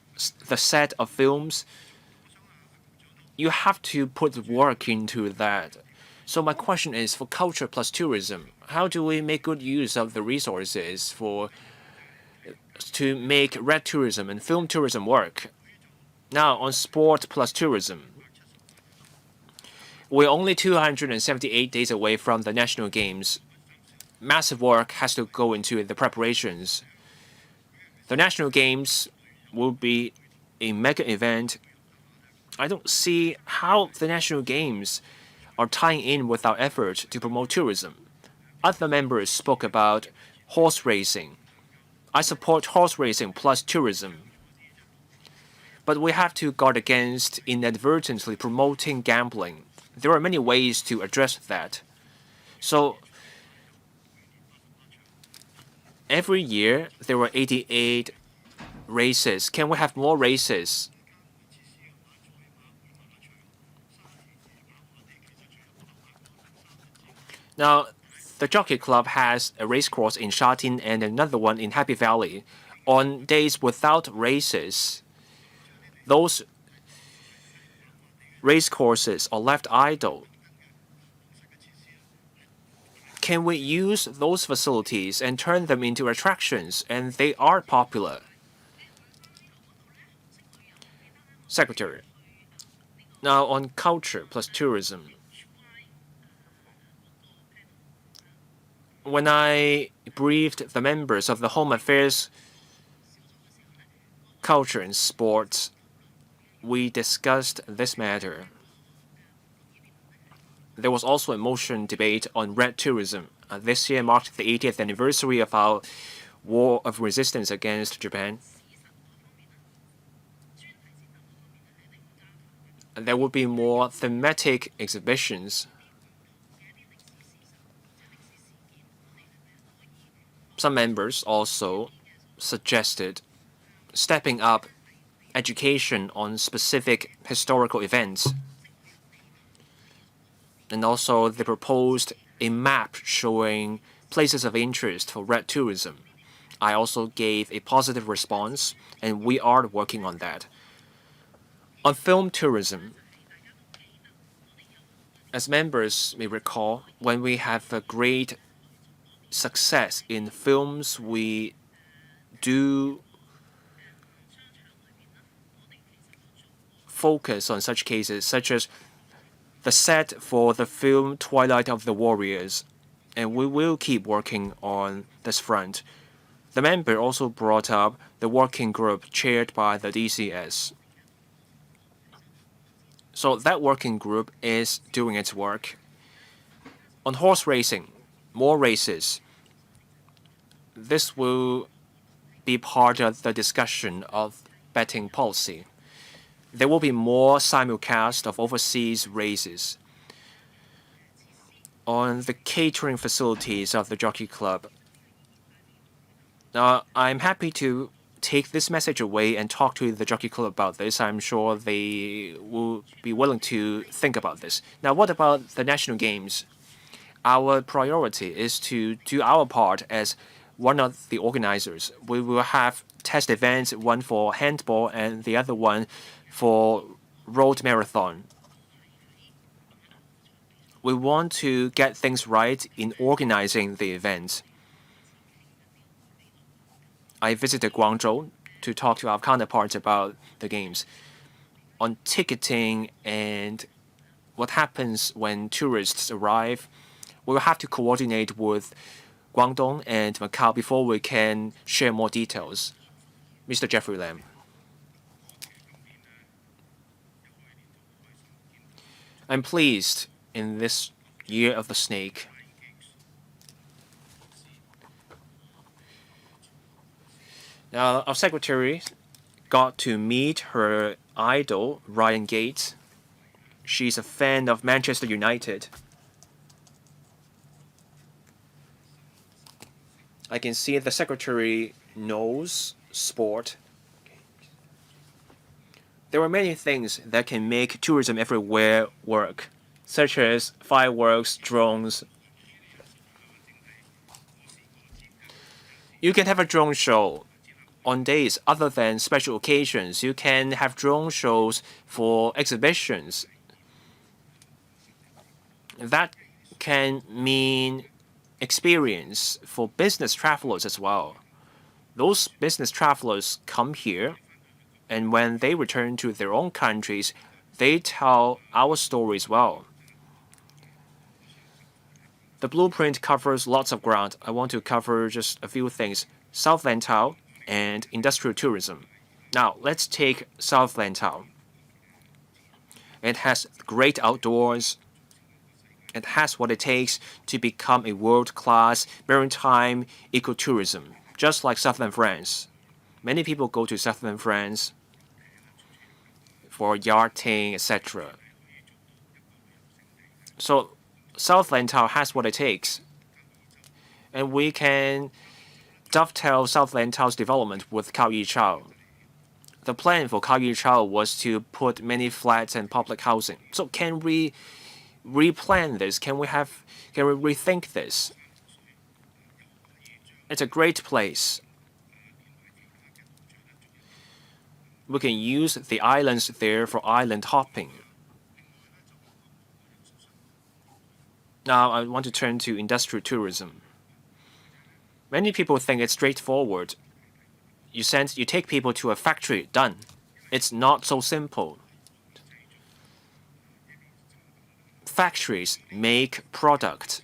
Speaker 2: the set of films. You have to put work into that. So my question is, for culture plus tourism, how do we make good use of the resources to make red tourism and film tourism work? Now, on sport plus tourism, we're only 278 days away from the National Games. Massive work has to go into the preparations. The National Games will be a mega event. I don't see how the National Games are tying in with our effort to promote tourism. Other members spoke about horse racing. I support horse racing plus tourism. But we have to guard against inadvertently promoting gambling. There are many ways to address that. So every year there were 88 races. Can we have more races? Now, the Jockey Club has a race course in Shatin and another one in Happy Valley. On days without races, those race courses are left idle. Can we use those facilities and turn them into attractions? And they are popular. Secretary. Now on culture plus tourism. When I briefed the members of the Home Affairs, Culture and Sports, we discussed this matter. There was also a motion debate on red tourism. This year marked the 80th anniversary of our war of resistance against Japan. There will be more thematic exhibitions. Some members also suggested stepping up education on specific historical events. And also they proposed a map showing places of interest for red tourism. I also gave a positive response, and we are working on that. On film tourism, as members may recall, when we have a great success in films, we do focus on such cases, such as the set for the film Twilight of the Warriors, and we will keep working on this front. The member also brought up the working group chaired by the DCS. So that working group is doing its work. On horse racing, more races. This will be part of the discussion of betting policy. There will be more simulcast of overseas races. On the catering facilities of the Jockey Club, now I'm happy to take this message away and talk to the Jockey Club about this. I'm sure they will be willing to think about this. Now, what about the national games? Our priority is to do our part as one of the organizers. We will have test events, one for handball and the other one for road marathon. We want to get things right in organizing the event. I visited Guangzhou to talk to our counterparts about the games. On ticketing and what happens when tourists arrive, we will have to coordinate with Guangdong and Macau before we can share more details. Mr. Jeffrey Lam. I'm pleased in this year of the snake. Now, our secretary got to meet her idol, Ryan Gates. She's a fan of Manchester United. I can see the secretary knows sport. There are many things that can make tourism everywhere work, such as fireworks, drones. You can have a drone show on days other than special occasions. You can have drone shows for exhibitions. That can mean experience for business travelers as well. Those business travelers come here, and when they return to their own countries, they tell our stories well. The blueprint covers lots of ground. I want to cover just a few things. South Lantau and industrial tourism. Now, let's take South Lantau. It has great outdoors It has what it takes to become a world-class maritime ecotourism, just like southern France. Many people go to southern France for yachting, etc. So South Lantau has what it takes. And we can dovetail South Lantau's development with Kaoyichao. The plan for Kaoyichao was to put many flats and public housing. So can we replan this? Can we rethink this? It's a great place. We can use the islands there for island hopping. Now I want to turn to industrial tourism. Many people think it's straightforward. You take people to a factory, done. It's not so simple. Factories make product.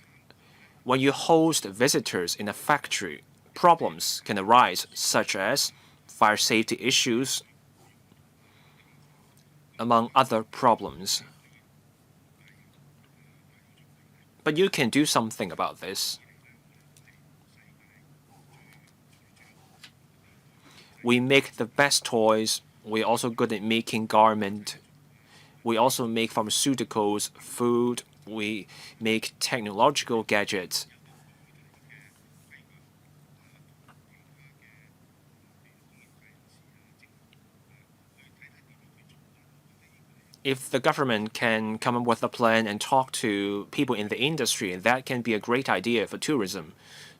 Speaker 2: When you host visitors in a factory, problems can arise, such as fire safety issues, among other problems. But you can do something about this. We make the best toys. We're also good at making garment. We also make pharmaceuticals, food. We make technological gadgets. If the government can come up with a plan and talk to people in the industry, that can be a great idea for tourism.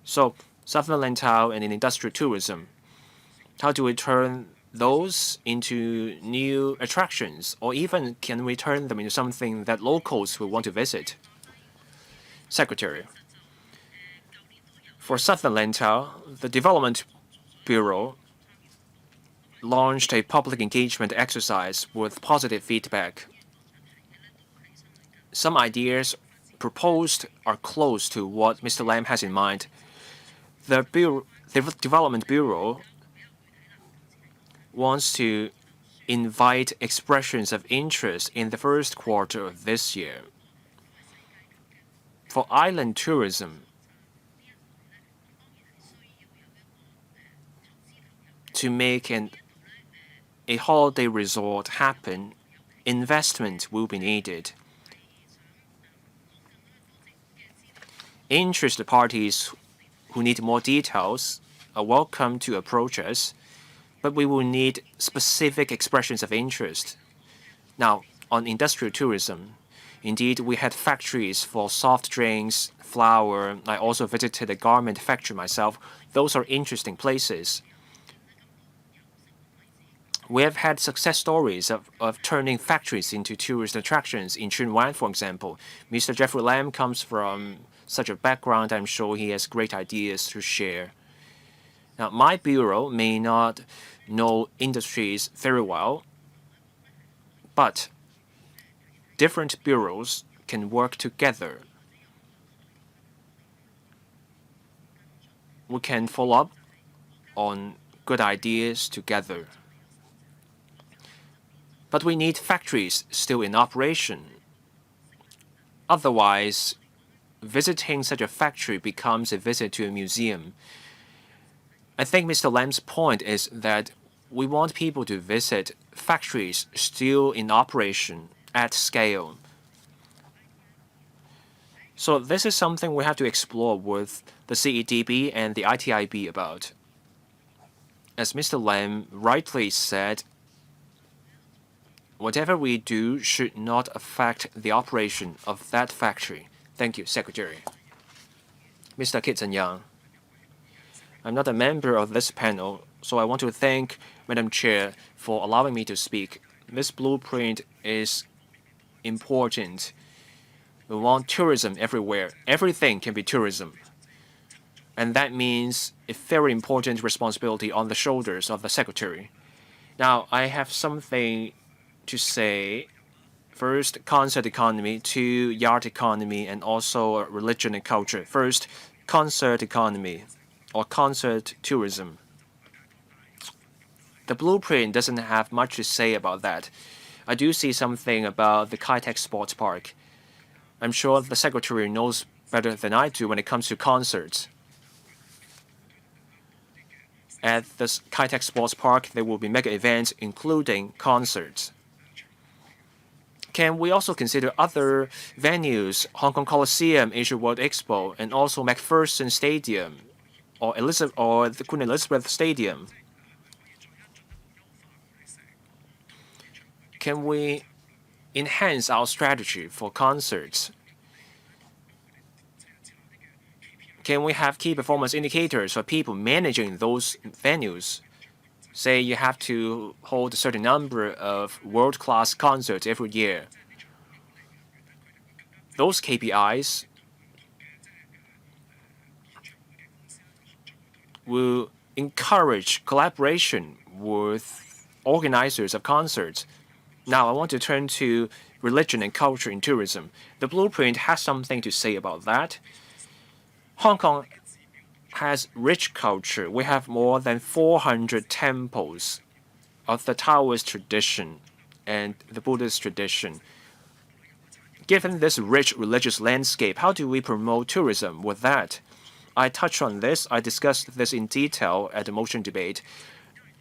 Speaker 2: So Southern Lantau and in industrial tourism, how do we turn those into new attractions, or even can we turn them into something that locals will want to visit? Secretary. For Southern Lantau, the Development Bureau launched a public engagement exercise with positive feedback. Some ideas proposed are close to what Mr. Lam has in mind. The Development Bureau wants to invite expressions of interest in the first quarter of this year. For island tourism, to make a holiday resort happen, investment will be needed. Interested parties who need more details are welcome to approach us, but we will need specific expressions of interest. Now, on industrial tourism, indeed, we had factories for soft drinks, flour. I also visited a garment factory myself. Those are interesting places. We have had success stories of turning factories into tourist attractions in Chunwan, for example. Mr. Jeffrey Lam comes from such a background. I'm sure he has great ideas to share. Now, my bureau may not know industries very well, but different bureaus can work together. We can follow up on good ideas together. But we need factories still in operation. Otherwise, visiting such a factory becomes a visit to a museum. I think Mr. Lam's point is that we want people to visit factories still in operation at scale. So this is something we have to explore with the CEDB and the ITIB about. As Mr. Lam rightly said, whatever we do should not affect the operation of that factory. Thank you, Secretary. Mr. Kitson-Yang. I'm not a member of this panel, so I want to thank Madam Chair for allowing me to speak. This blueprint is important. We want tourism everywhere. Everything can be tourism. And that means a very important responsibility on the shoulders of the Secretary. Now, I have something to say. First, concert economy. Two, yacht economy, and also religion and culture. First, concert economy or concert tourism. The blueprint doesn't have much to say about that. I do see something about the Kai Tak Sports Park. I'm sure the secretary knows better than I do when it comes to concerts. At the Kai-Tak Sports Park, there will be mega events, including concerts. Can we also consider other venues, Hong Kong Coliseum, Asia World Expo, and also McPherson Stadium, or the Queen Elizabeth Stadium? Can we enhance our strategy for concerts? Can we have key performance indicators for people managing those venues? Say you have to hold a certain number of world-class concerts every year. Those KPIs will encourage collaboration with organizers of concerts. Now, I want to turn to religion and culture in tourism. The blueprint has something to say about that. Hong Kong has rich culture. We have more than 400 temples of the Taoist tradition and the Buddhist tradition. Given this rich religious landscape, how do we promote tourism with that? I touched on this. I discussed this in detail at the motion debate.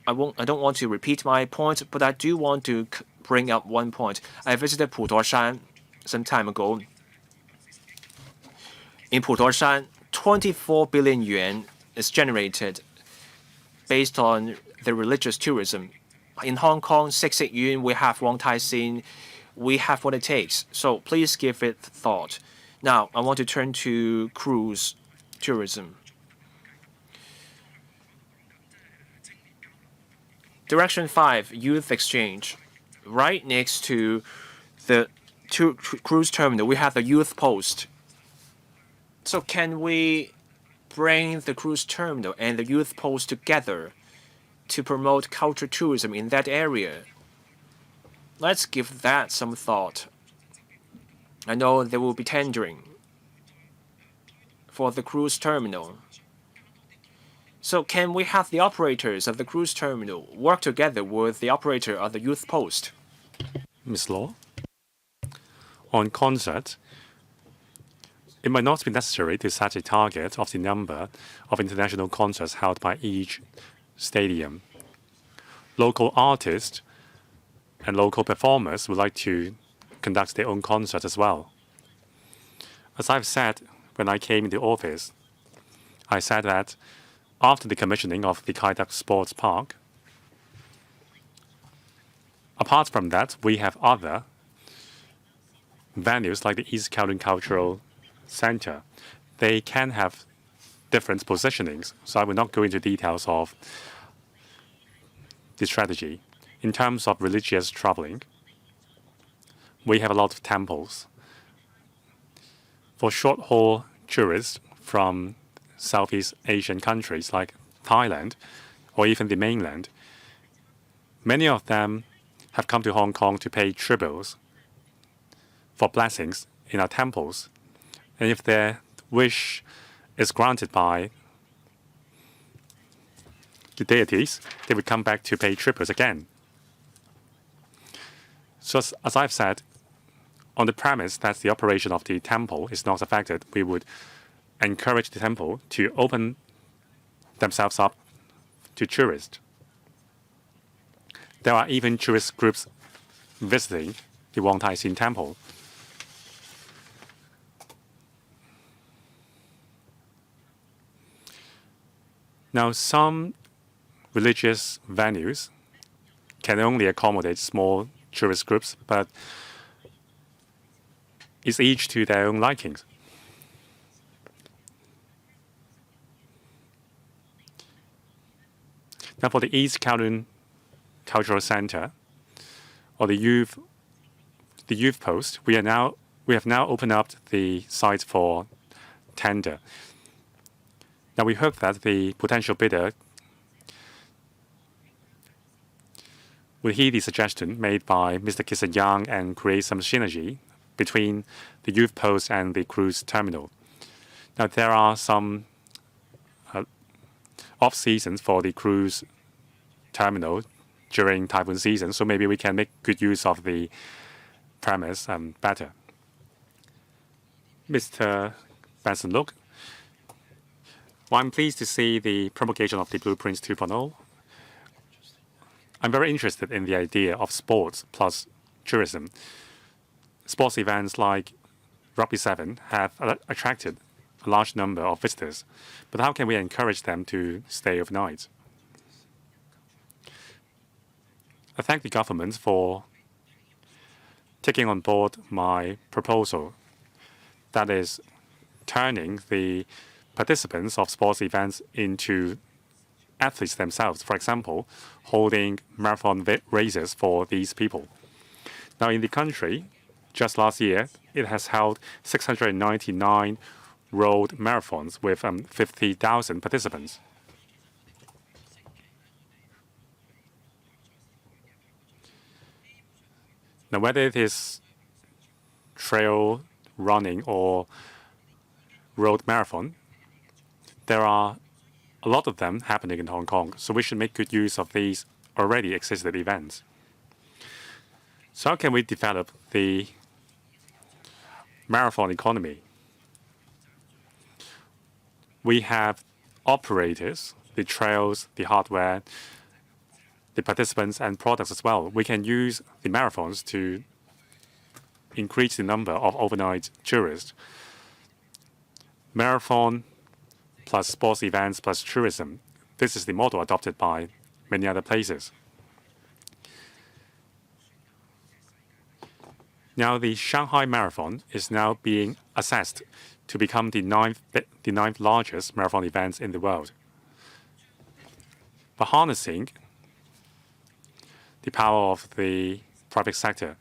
Speaker 2: I don't want to repeat my point, but I do want to bring up one point. I visited Putuoshan some time ago. In Putuoshan, 24 billion yuan is generated based on the religious tourism. In Hong Kong, 6 yuan, we have Wong Tai Sin. We have what it takes. So please give it thought. Now, I want to turn to cruise tourism. Direction 5, youth exchange. Right next to the cruise terminal, we have the youth post. So can we bring the cruise terminal and the youth post together to promote culture tourism in that area? Let's give that some thought. I know there will be tendering for the cruise terminal. So can we have the operators of the cruise terminal work together with the operator of the youth post?
Speaker 1: Ms. Law, on concert, it might not be necessary to set a target of the number of international concerts held by each stadium. Local artists and local performers would like to conduct their own concerts as well. As I've said when I came into office, I said that after the commissioning of the Kai-Tak Sports Park, apart from that, we have other venues like the East Kowloon Cultural Center. They can have different positionings, so I will not go into details of the strategy. In terms of religious traveling, we have a lot of temples. For short-haul tourists from Southeast Asian countries like Thailand or even the mainland, many of them have come to Hong Kong to pay tributes for blessings in our temples. And if their wish is granted by the deities, they would come back to pay tributes again. So as I've said, on the premise that the operation of the temple is not affected, we would encourage the temple to open themselves up to tourists. There are even tourist groups visiting the Wong Tai Sin Temple. Now, some religious venues can only accommodate small tourist groups, but it's each to their own likings. Now, for the East Kowloon Cultural Center or the youth post, we have now opened up the site for tender. Now, we hope that the potential bidder will heed the suggestion made by Mr. Kisan Yang and create some synergy between the youth post and the cruise terminal. Now, there are some off-seasons for the cruise terminal during typhoon season, so maybe we can make good use of the premise better. Mr. Benson Look, well, I'm pleased to see the promulgation of the Blueprints 2.0. I'm very interested in the idea of sports plus tourism. Sports events like Rugby 7 have attracted a large number of visitors, but how can we encourage them to stay overnight? I thank the government for taking on board my proposal, that is, turning the participants of sports events into athletes themselves. For example, holding marathon races for these people. Now, in the country, just last year, it has held 699 road marathons with 50,000 participants. Now, whether it is trail running or road marathon, there are a lot of them happening in Hong Kong, so we should make good use of these already existed events. So how can we develop the marathon economy? We have operators, the trails, the hardware, the participants and products as well. We can use the marathons to increase the number of overnight tourists. Marathon plus sports events plus tourism. This is the model adopted by many other places. Now, the Shanghai Marathon is now being assessed to become the ninth largest marathon event in the world. By harnessing the power of the private sector,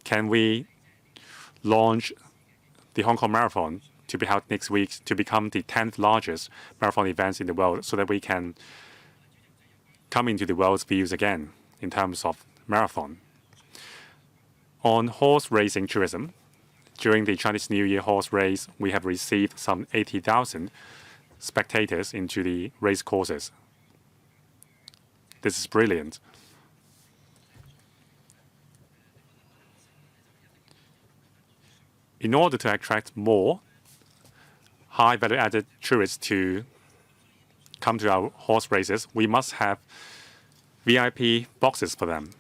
Speaker 1: can we launch the Hong Kong Marathon to be held next week to become the 10th largest marathon event in the world, so that we can come into the world's views again in terms of marathon? On horse racing tourism, during the Chinese New Year horse race, we have received some 80,000 spectators into the race courses. This is brilliant. In order to attract more high value-added tourists to come to our horse races, we must have VIP boxes for them.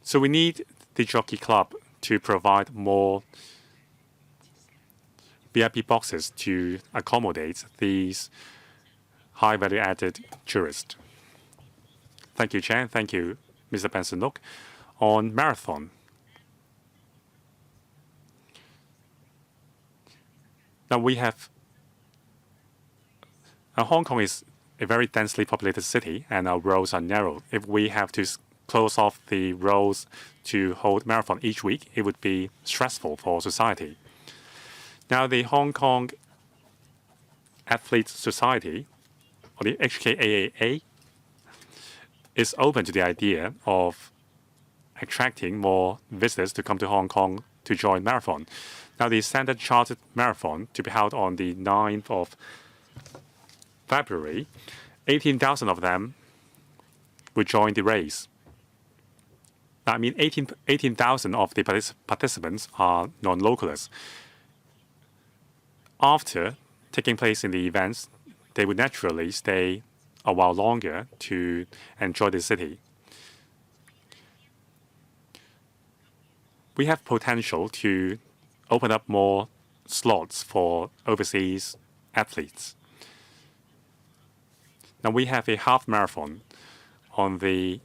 Speaker 1: So we need the Jockey Club to provide more VIP boxes to accommodate these high value-added tourists. Thank you, Chair. Thank you, Mr. Benson Look. On marathon, now we have Hong Kong is a very densely populated city, and our roads are narrow. If we have to close off the roads to hold marathon each week, it would be stressful for society. Now, the Hong Kong Athletes Society, or the HKAAA, is open to the idea of attracting more visitors to come to Hong Kong to join marathon. Now, the Standard Chartered Marathon, to be held on the 9th of February, 18,000 of them would join the race. I mean, 18,000 of the participants are non-localists. After taking place in the events, they would naturally stay a while longer to enjoy the city. We have potential to open up more slots for overseas athletes. Now, we have a half marathon on the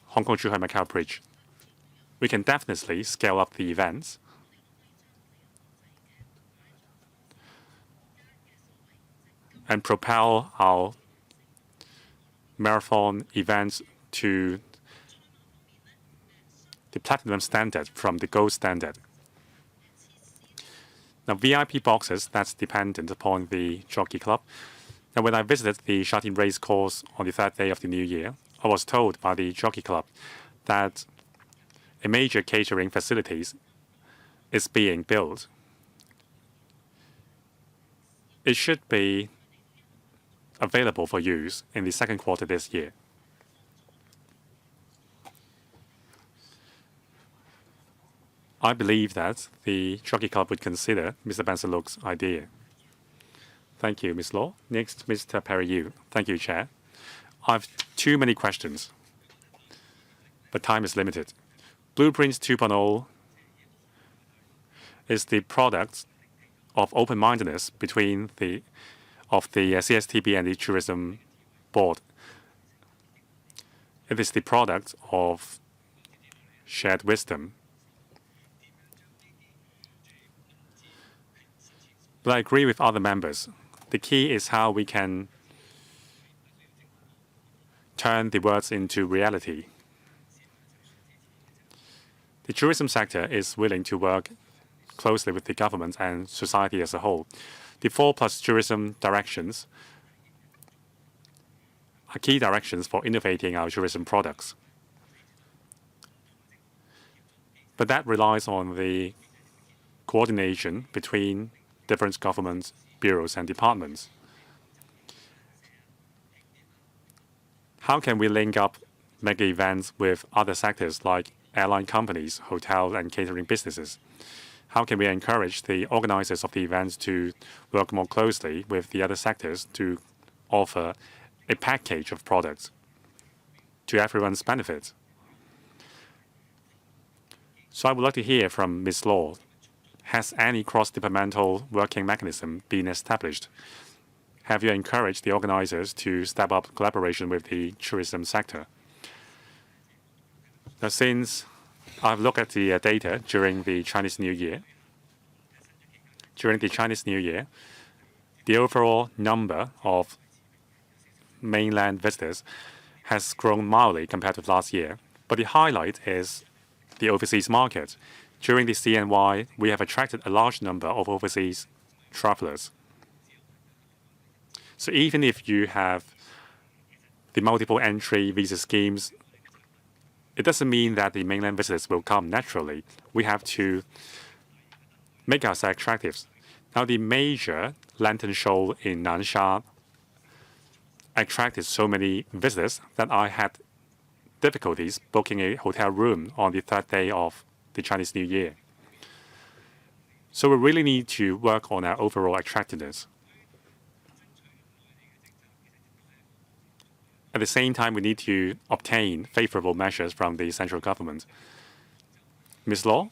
Speaker 1: Hong Kong-Zhuhai-Macau Bridge. We can definitely scale up the events. And propel our marathon events to the platinum standard from the gold standard. Now, VIP boxes, that's dependent upon the Jockey Club. Now, when I visited the Sha Tin race course on the 3rd day of the New Year, I was told by the Jockey Club that a major catering facilities is being built. It should be available for use in the second quarter this year. I believe that the Jockey Club would consider Mr. Benson Look's idea. Thank you, Ms. Law. Next, Mr. Perry. Thank you, Chair. I have too many questions, but time is limited. Blueprints 2.0 is the product of open-mindedness between the CSTB and the Tourism Board. It is the product of shared wisdom. But I agree with other members. The key is how we can turn the words into reality. The tourism sector is willing to work closely with the government and society as a whole. The 4+ tourism directions are key directions for innovating our tourism products. But that relies on the coordination between different government bureaus and departments. How can we link up mega events with other sectors like airline companies, hotel and catering businesses? How can we encourage the organizers of the events to work more closely with the other sectors to offer a package of products to everyone's benefit? So I would like to hear from Ms. Law. Has any cross-departmental working mechanism been established? Have you encouraged the organizers to step up collaboration with the tourism sector? Now, since I've looked at the data during the Chinese New Year, the overall number of mainland visitors has grown mildly compared with last year. But the highlight is the overseas market. During the CNY, we have attracted a large number of overseas travelers. So even if you have the multiple entry visa schemes, it doesn't mean that the mainland visitors will come naturally. We have to make ourselves attractive. Now, the major lantern show in Nansha attracted so many visitors that I had difficulties booking a hotel room on the 3rd day of the Chinese New Year. So we really need to work on our overall attractiveness. At the same time, we need to obtain favorable measures from the central government. Ms. Law,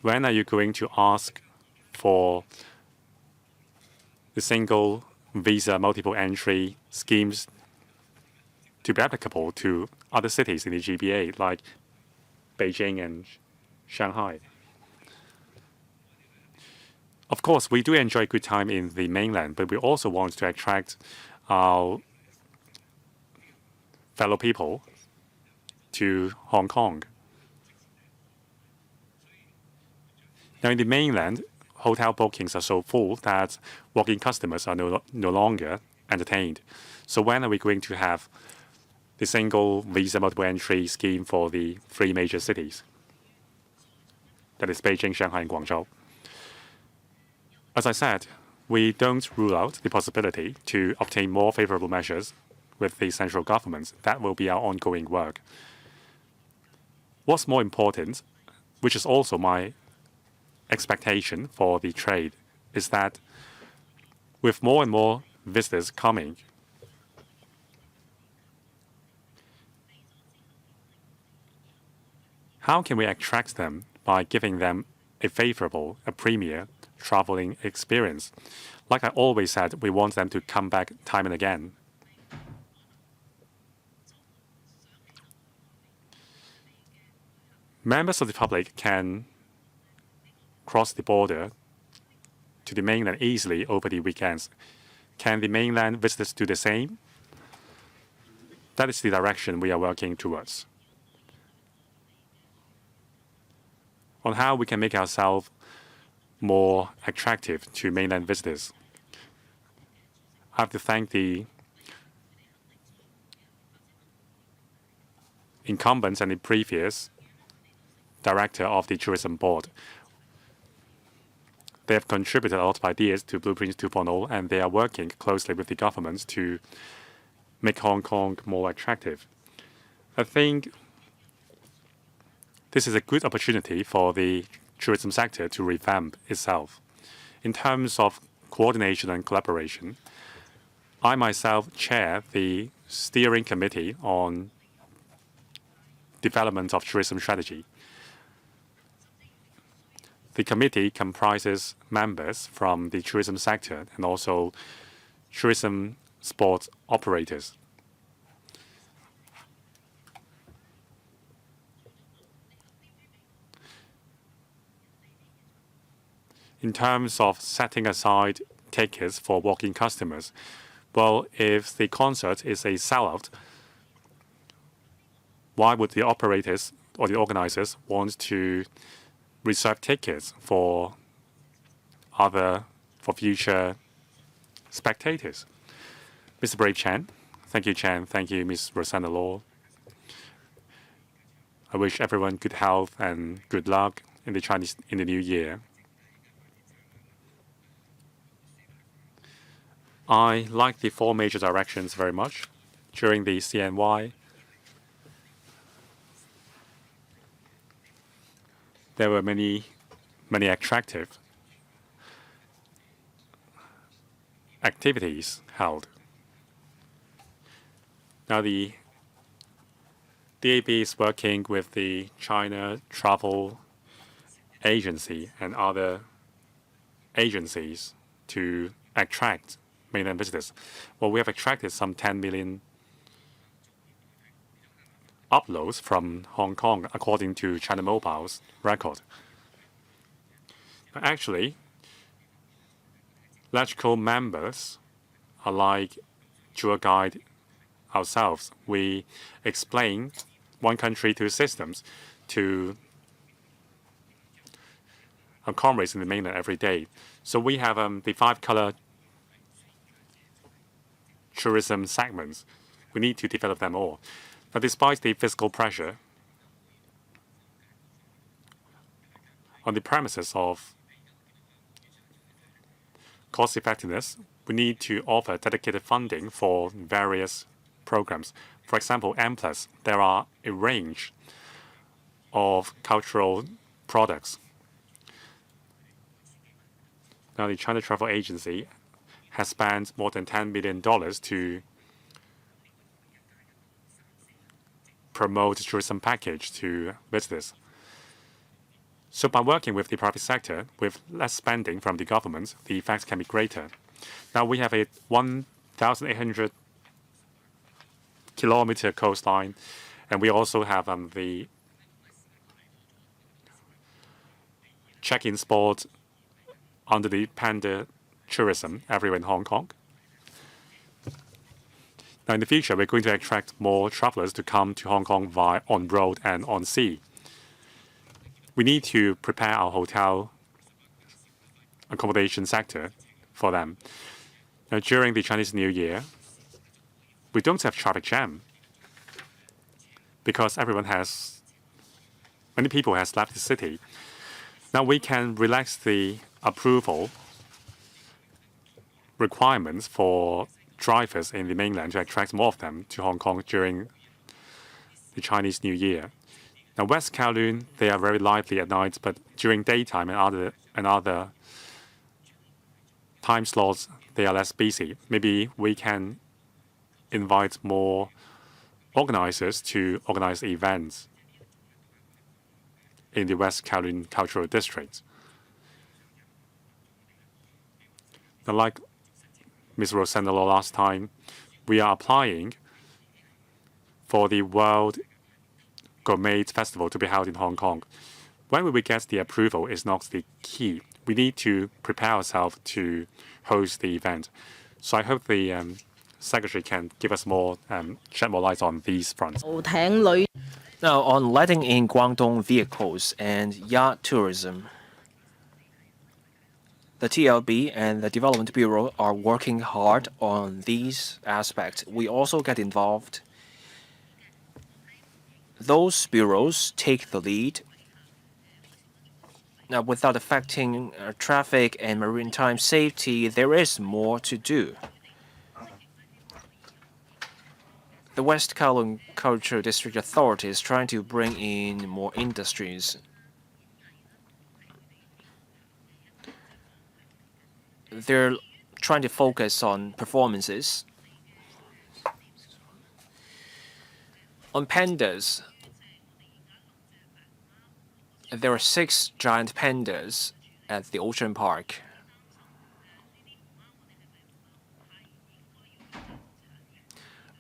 Speaker 1: when are you going to ask for the single visa multiple entry schemes to be applicable to other cities in the GBA like Beijing and Shanghai? Of course, we do enjoy good time in the mainland, but we also want to attract our fellow people to Hong Kong. Now, in the mainland, hotel bookings are so full that walk-in customers are no longer entertained. So when are we going to have the single visa multiple entry scheme for the 3 major cities? That is Beijing, Shanghai, and Guangzhou. As I said, we don't rule out the possibility to obtain more favorable measures with the central governments. That will be our ongoing work. What's more important, which is also my expectation for the trade, is that with more and more visitors coming, how can we attract them by giving them a favorable, a premier traveling experience? Like I always said, we want them to come back time and again. Members of the public can cross the border to the mainland easily over the weekends. Can the mainland visitors do the same? That is the direction we are working towards. On how we can make ourselves more attractive to mainland visitors. I have to thank the incumbents and the previous director of the Tourism Board. They have contributed a lot of ideas to Blueprints 2.0, and they are working closely with the governments to make Hong Kong more attractive. I think This is a good opportunity for the tourism sector to revamp itself. In terms of coordination and collaboration, I myself chair the steering committee on development of tourism strategy. The committee comprises members from the tourism sector and also tourism sports operators. In terms of setting aside tickets for walk-in customers, well, if the concert is a sellout, why would the operators or the organizers want to reserve tickets for future spectators? Mr. Brave Chan, thank you, Chan. Thank you, Ms. Rosanna Law. I wish everyone good health and good luck in the new year. I like the four major directions very much. During the CNY, there were many attractive activities held. Now the DAB is working with the China Travel Agency and other agencies to attract mainland visitors. Well, we have attracted some 10 million uploads from Hong Kong, according to China Mobile's record. Actually, LegCo members are like tour guide ourselves. We explain one country, two systems to our comrades in the mainland every day. So we have the 5-color tourism segments. We need to develop them all. But despite the fiscal pressure, on the premises of cost effectiveness, we need to offer dedicated funding for various programs. For example, M+, there are a range of cultural products. Now, the China Travel Agency has spent more than $10 million to promote tourism package to visitors. So by working with the private sector, with less spending from the government, the effects can be greater. Now we have a 1,800 kilometer coastline, and we also have the check-in spot under the Panda tourism everywhere in Hong Kong. Now, in the future, we're going to attract more travelers to come to Hong Kong via on road and on sea. We need to prepare our hotel accommodation sector for them. Now, during the Chinese New Year, we don't have traffic jam because many people has left the city. Now we can relax the approval requirements for drivers in the mainland to attract more of them to Hong Kong during the Chinese New Year. Now, West Kowloon, they are very lively at night, but during daytime and other time slots, they are less busy. Maybe we can invite more organizers to organize events in the West Kowloon Cultural District. Now, like Ms. Rosanna Law last time, we are applying for the World Gourmet Festival to be held in Hong Kong. When will we get the approval is not the key. We need to prepare ourselves to host the event. So I hope the Secretary can give us shed more light on these fronts.
Speaker 2: Now, on letting in Guangdong vehicles and yacht tourism, the TLB and the Development Bureau are working hard on these aspects. We also get involved. Those bureaus take the lead. Now, without affecting traffic and maritime safety, there is more to do. the West Kowloon Cultural District Authority is trying to bring in more industries. They're trying to focus on performances. On pandas, there are 6 giant pandas at the Ocean Park.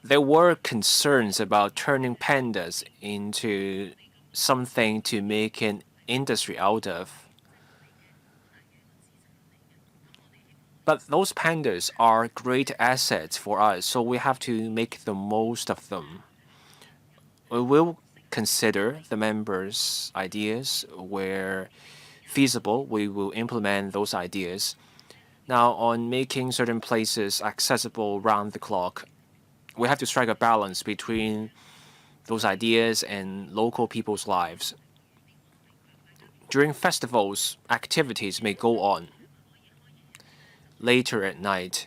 Speaker 2: There were concerns about turning pandas into something to make an industry out of. But those pandas are great assets for us, so we have to make the most of them. We will consider the members' ideas. Where feasible, we will implement those ideas. Now, on making certain places accessible round the clock, we have to strike a balance between those ideas and local people's lives. During festivals, activities may go on later at night.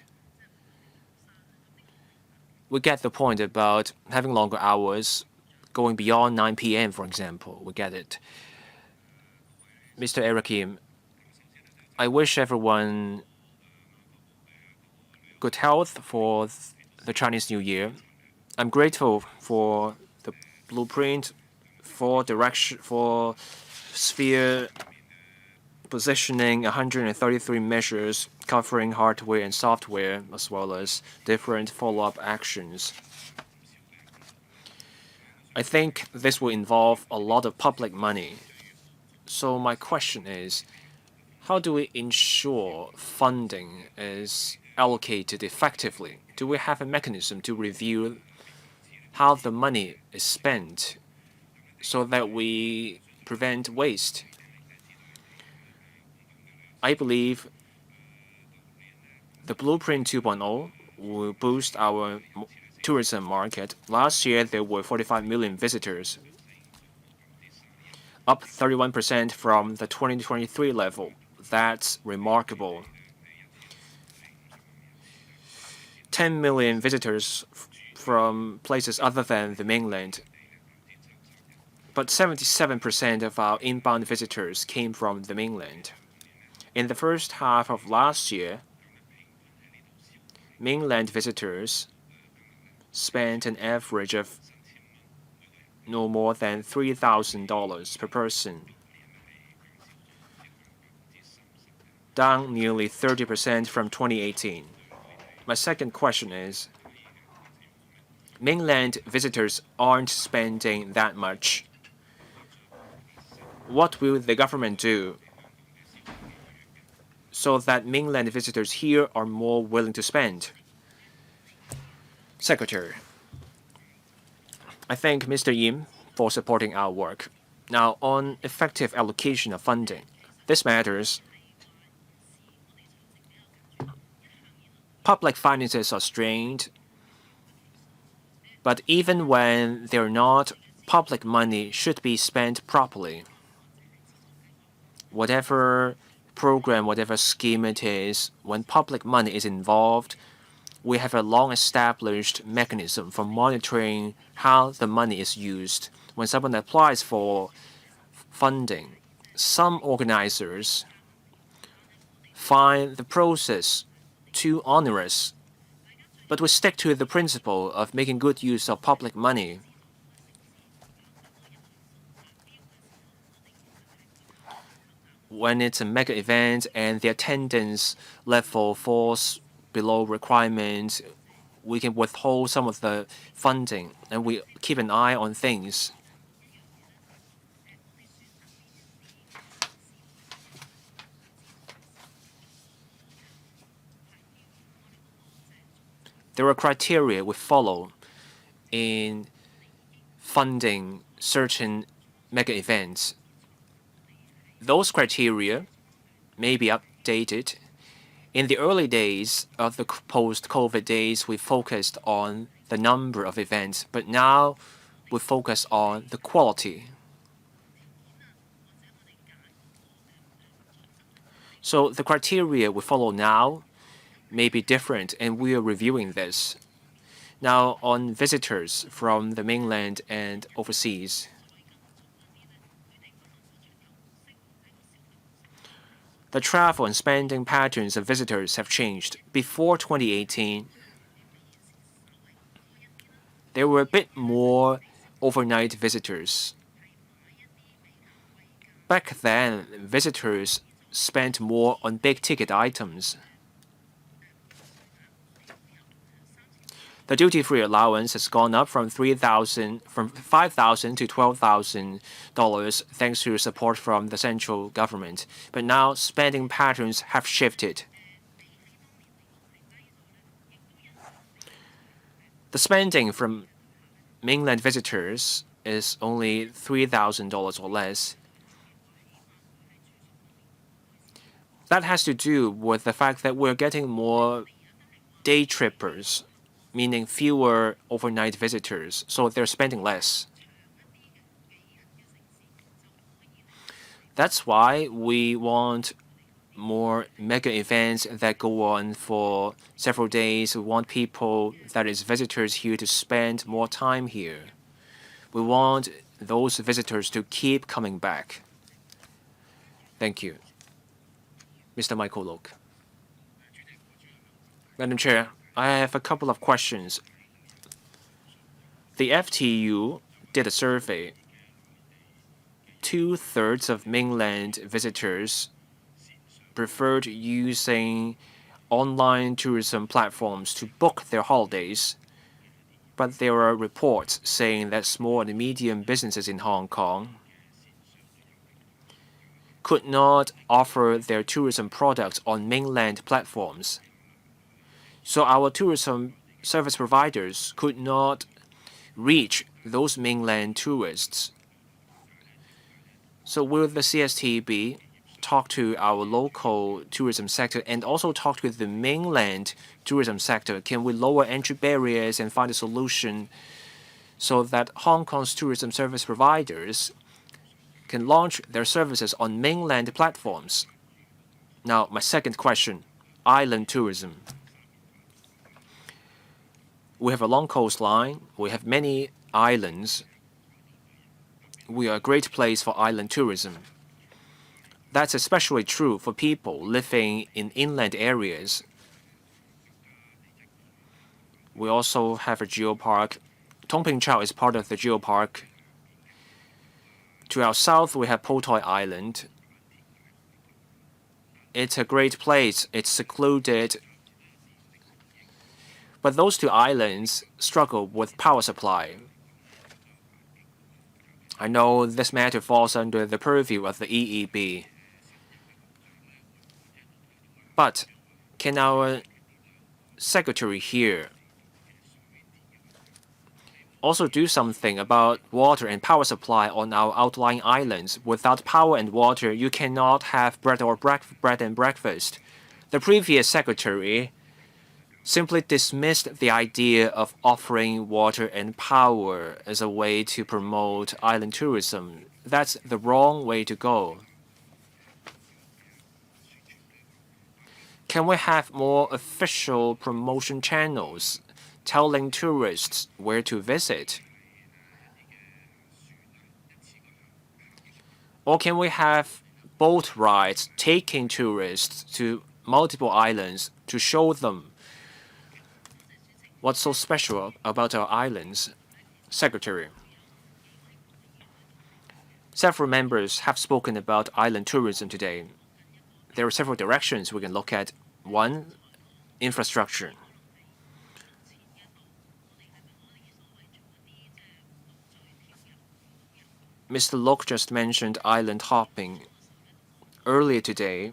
Speaker 2: We get the point about having longer hours, going beyond 9 p.m., for example. We get it. Mr. Eric Kim, I wish everyone good health for the Chinese New Year. I'm grateful for the blueprint, for direction, for sphere positioning, 133 measures covering hardware and software, as well as different follow-up actions. I think this will involve a lot of public money. So my question is, how do we ensure funding is allocated effectively? Do we have a mechanism to review how the money is spent so that we prevent waste? I believe the Blueprint 2.0 will boost our tourism market. Last year, there were 45 million visitors, up 31% from the 2023 level. That's remarkable. 10 million visitors from places other than the mainland. But 77% of our inbound visitors came from the mainland. In the first half of last year, mainland visitors spent an average of no more than $3,000 per person, down nearly 30% from 2018. My second question is, mainland visitors aren't spending that much. What will the government do so that mainland visitors here are more willing to spend? Secretary, I thank Mr. Yim for supporting our work. Now, on effective allocation of funding, this matters. Public finances are strained, but even when they're not, public money should be spent properly. Whatever program, whatever scheme it is, when public money is involved, we have a long-established mechanism for monitoring how the money is used. When someone applies for funding, some organizers find the process too onerous, but we stick to the principle of making good use of public money. When it's a mega event and the attendance level falls below requirements, we can withhold some of the funding, and we keep an eye on things. There are criteria we follow in funding certain mega events. Those criteria may be updated. In the early days of the post-COVID days, we focused on the number of events, but now we focus on the quality. So the criteria we follow now may be different, and we are reviewing this. Now, on visitors from the mainland and overseas, the travel and spending patterns of visitors have changed. Before 2018, there were a bit more overnight visitors. Back then, visitors spent more on big-ticket items. The duty-free allowance has gone up from $5,000 to $12,000 thanks to support from the central government. But now spending patterns have shifted. The spending from mainland visitors is only $3,000 or less. That has to do with the fact that we're getting more day trippers, meaning fewer overnight visitors, so they're spending less. That's why we want more mega events that go on for several days. We want people, that is visitors here, to spend more time here. We want those visitors to keep coming back. Thank you. Mr. Michael Lok. Madam Chair, I have a couple of questions. The FTU did a survey. 2/3 of mainland visitors preferred using online tourism platforms to book their holidays, but there are reports saying that small and medium businesses in Hong Kong could not offer their tourism products on mainland platforms. So our tourism service providers could not reach those mainland tourists. So will the CSTB talk to our local tourism sector and also talk to the mainland tourism sector? Can we lower entry barriers and find a solution so that Hong Kong's tourism service providers can launch their services on mainland platforms? Now, my second question, island tourism. We have a long coastline. We have many islands. We are a great place for island tourism. That's especially true for people living in inland areas. We also have a geopark. Tongping Chau is part of the geopark. To our south, we have Po Toi Island. It's a great place. It's secluded. But those two islands struggle with power supply. I know this matter falls under the purview of the EEB. But can our secretary here also do something about water and power supply on our outlying islands? Without power and water, you cannot have bread and breakfast. The previous secretary simply dismissed the idea of offering water and power as a way to promote island tourism. That's the wrong way to go. Can we have more official promotion channels telling tourists where to visit? Or can we have boat rides taking tourists to multiple islands to show them what's so special about our islands? Secretary, several members have spoken about island tourism today. There are several directions we can look at. One, infrastructure. Mr. Lok just mentioned island hopping. Earlier today,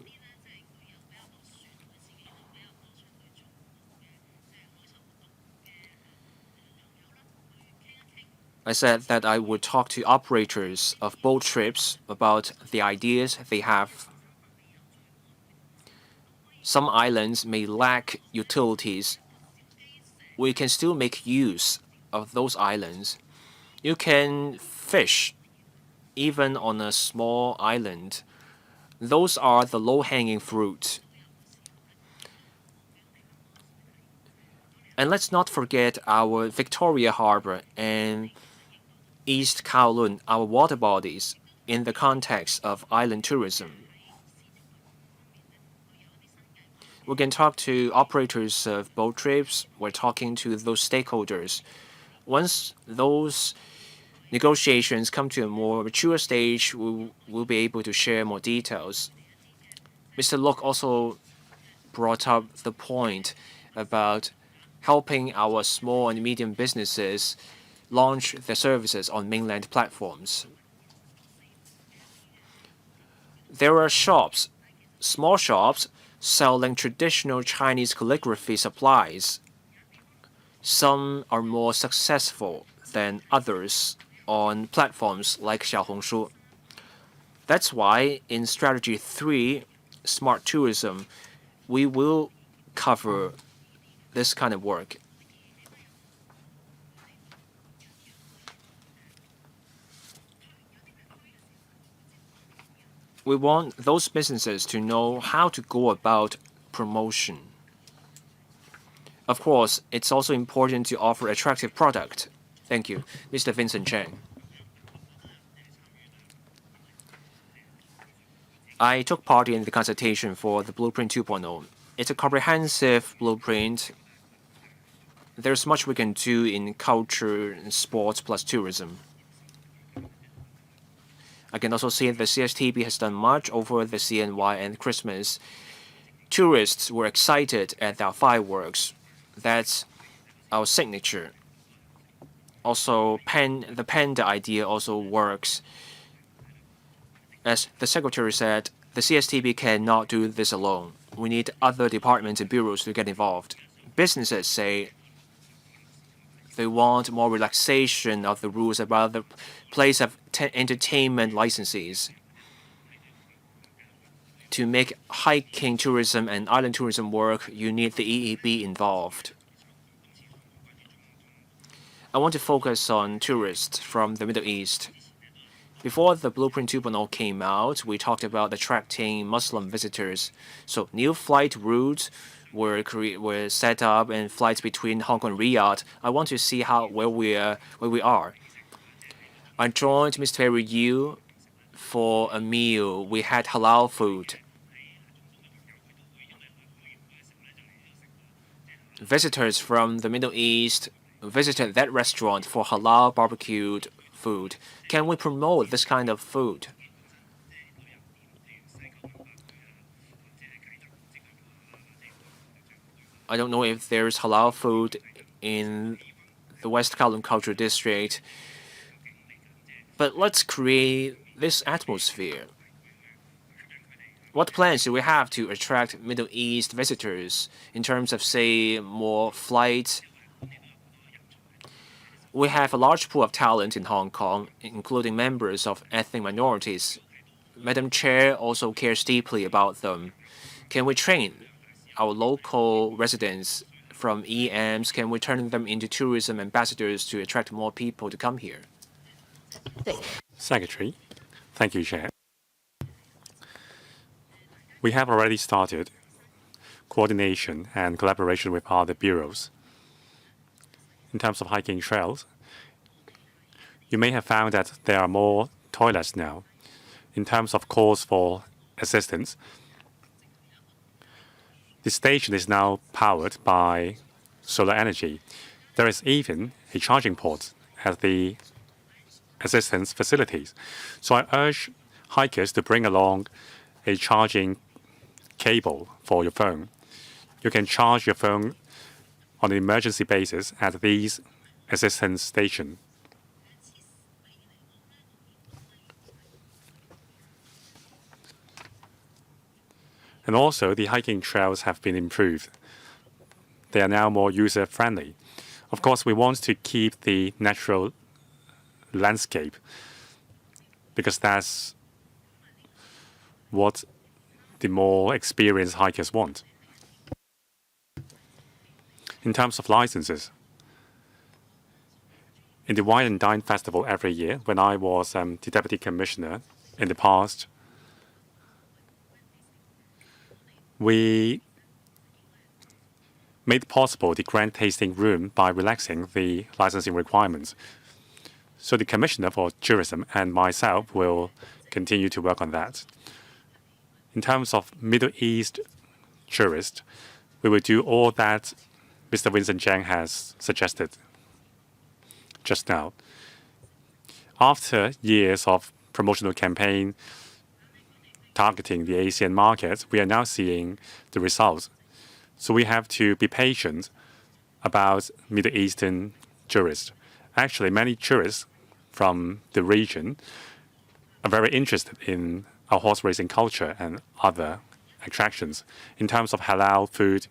Speaker 2: I said that I would talk to operators of boat trips about the ideas they have. Some islands may lack utilities. We can still make use of those islands. You can fish even on a small island. Those are the low-hanging fruit. And let's not forget our Victoria Harbour and East Kowloon, our water bodies, in the context of island tourism. We can talk to operators of boat trips. We're talking to those stakeholders. Once those negotiations come to a more mature stage, we'll be able to share more details. Mr. Lok also brought up the point about helping our small and medium businesses launch their services on mainland platforms. There are shops, small shops, selling traditional Chinese calligraphy supplies. Some are more successful than others on platforms like Xiaohongshu. That's why in Strategy 3, Smart Tourism, we will cover this kind of work. We want those businesses to know how to go about promotion. Of course, it's also important to offer attractive product. Thank you, Mr. Vincent Cheng. I took part in the consultation for the Blueprint 2.0. It's a comprehensive blueprint. There's much we can do in culture and sports plus tourism. I can also see the CSTB has done much over the CNY and Christmas. Tourists were excited at our fireworks. That's our signature. Also, the panda idea also works. As the secretary said, the CSTB cannot do this alone. We need other departments and bureaus to get involved. Businesses say they want more relaxation of the rules about the place of entertainment licenses. To make hiking tourism and island tourism work, you need the EEB involved. I want to focus on tourists from the Middle East. Before the Blueprint 2.0 came out, we talked about attracting Muslim visitors. So new flight routes were set up and flights between Hong Kong and Riyadh. I want to see where we are. I joined Mr. Yu for a meal. We had halal food. Visitors from the Middle East visited that restaurant for halal barbecued food. Can we promote this kind of food? I don't know if there's halal food in the West Kowloon Cultural District, but let's create this atmosphere. What plans do we have to attract Middle East visitors in terms of, say, more flights? We have a large pool of talent in Hong Kong, including members of ethnic minorities. Madam Chair also cares deeply about them. Can we train our local residents from EMs? Can we turn them into tourism ambassadors to attract more people to come here?
Speaker 1: Secretary, thank you, Chair. We have already started coordination and collaboration with other bureaus. In terms of hiking trails, you may have found that there are more toilets now. In terms of calls for assistance, the station is now powered by solar energy. There is even a charging port at the assistance facilities. So I urge hikers to bring along a charging cable for your phone. You can charge your phone on an emergency basis at these assistance stations. And also, the hiking trails have been improved. They are now more user-friendly. Of course, we want to keep the natural landscape because that's what the more experienced hikers want. In terms of licenses, in the Wine and Dine Festival every year, when I was the Deputy Commissioner in the past, we made possible the grand tasting room by relaxing the licensing requirements. So the Commissioner for Tourism and myself will continue to work on that. In terms of Middle East tourists, we will do all that Mr. Vincent Chang has suggested just now. After years of promotional campaign targeting the Asian markets, we are now seeing the results. So we have to be patient about Middle Eastern tourists. Actually, many tourists from the region are very interested in our horse racing culture and other attractions. In terms of halal food,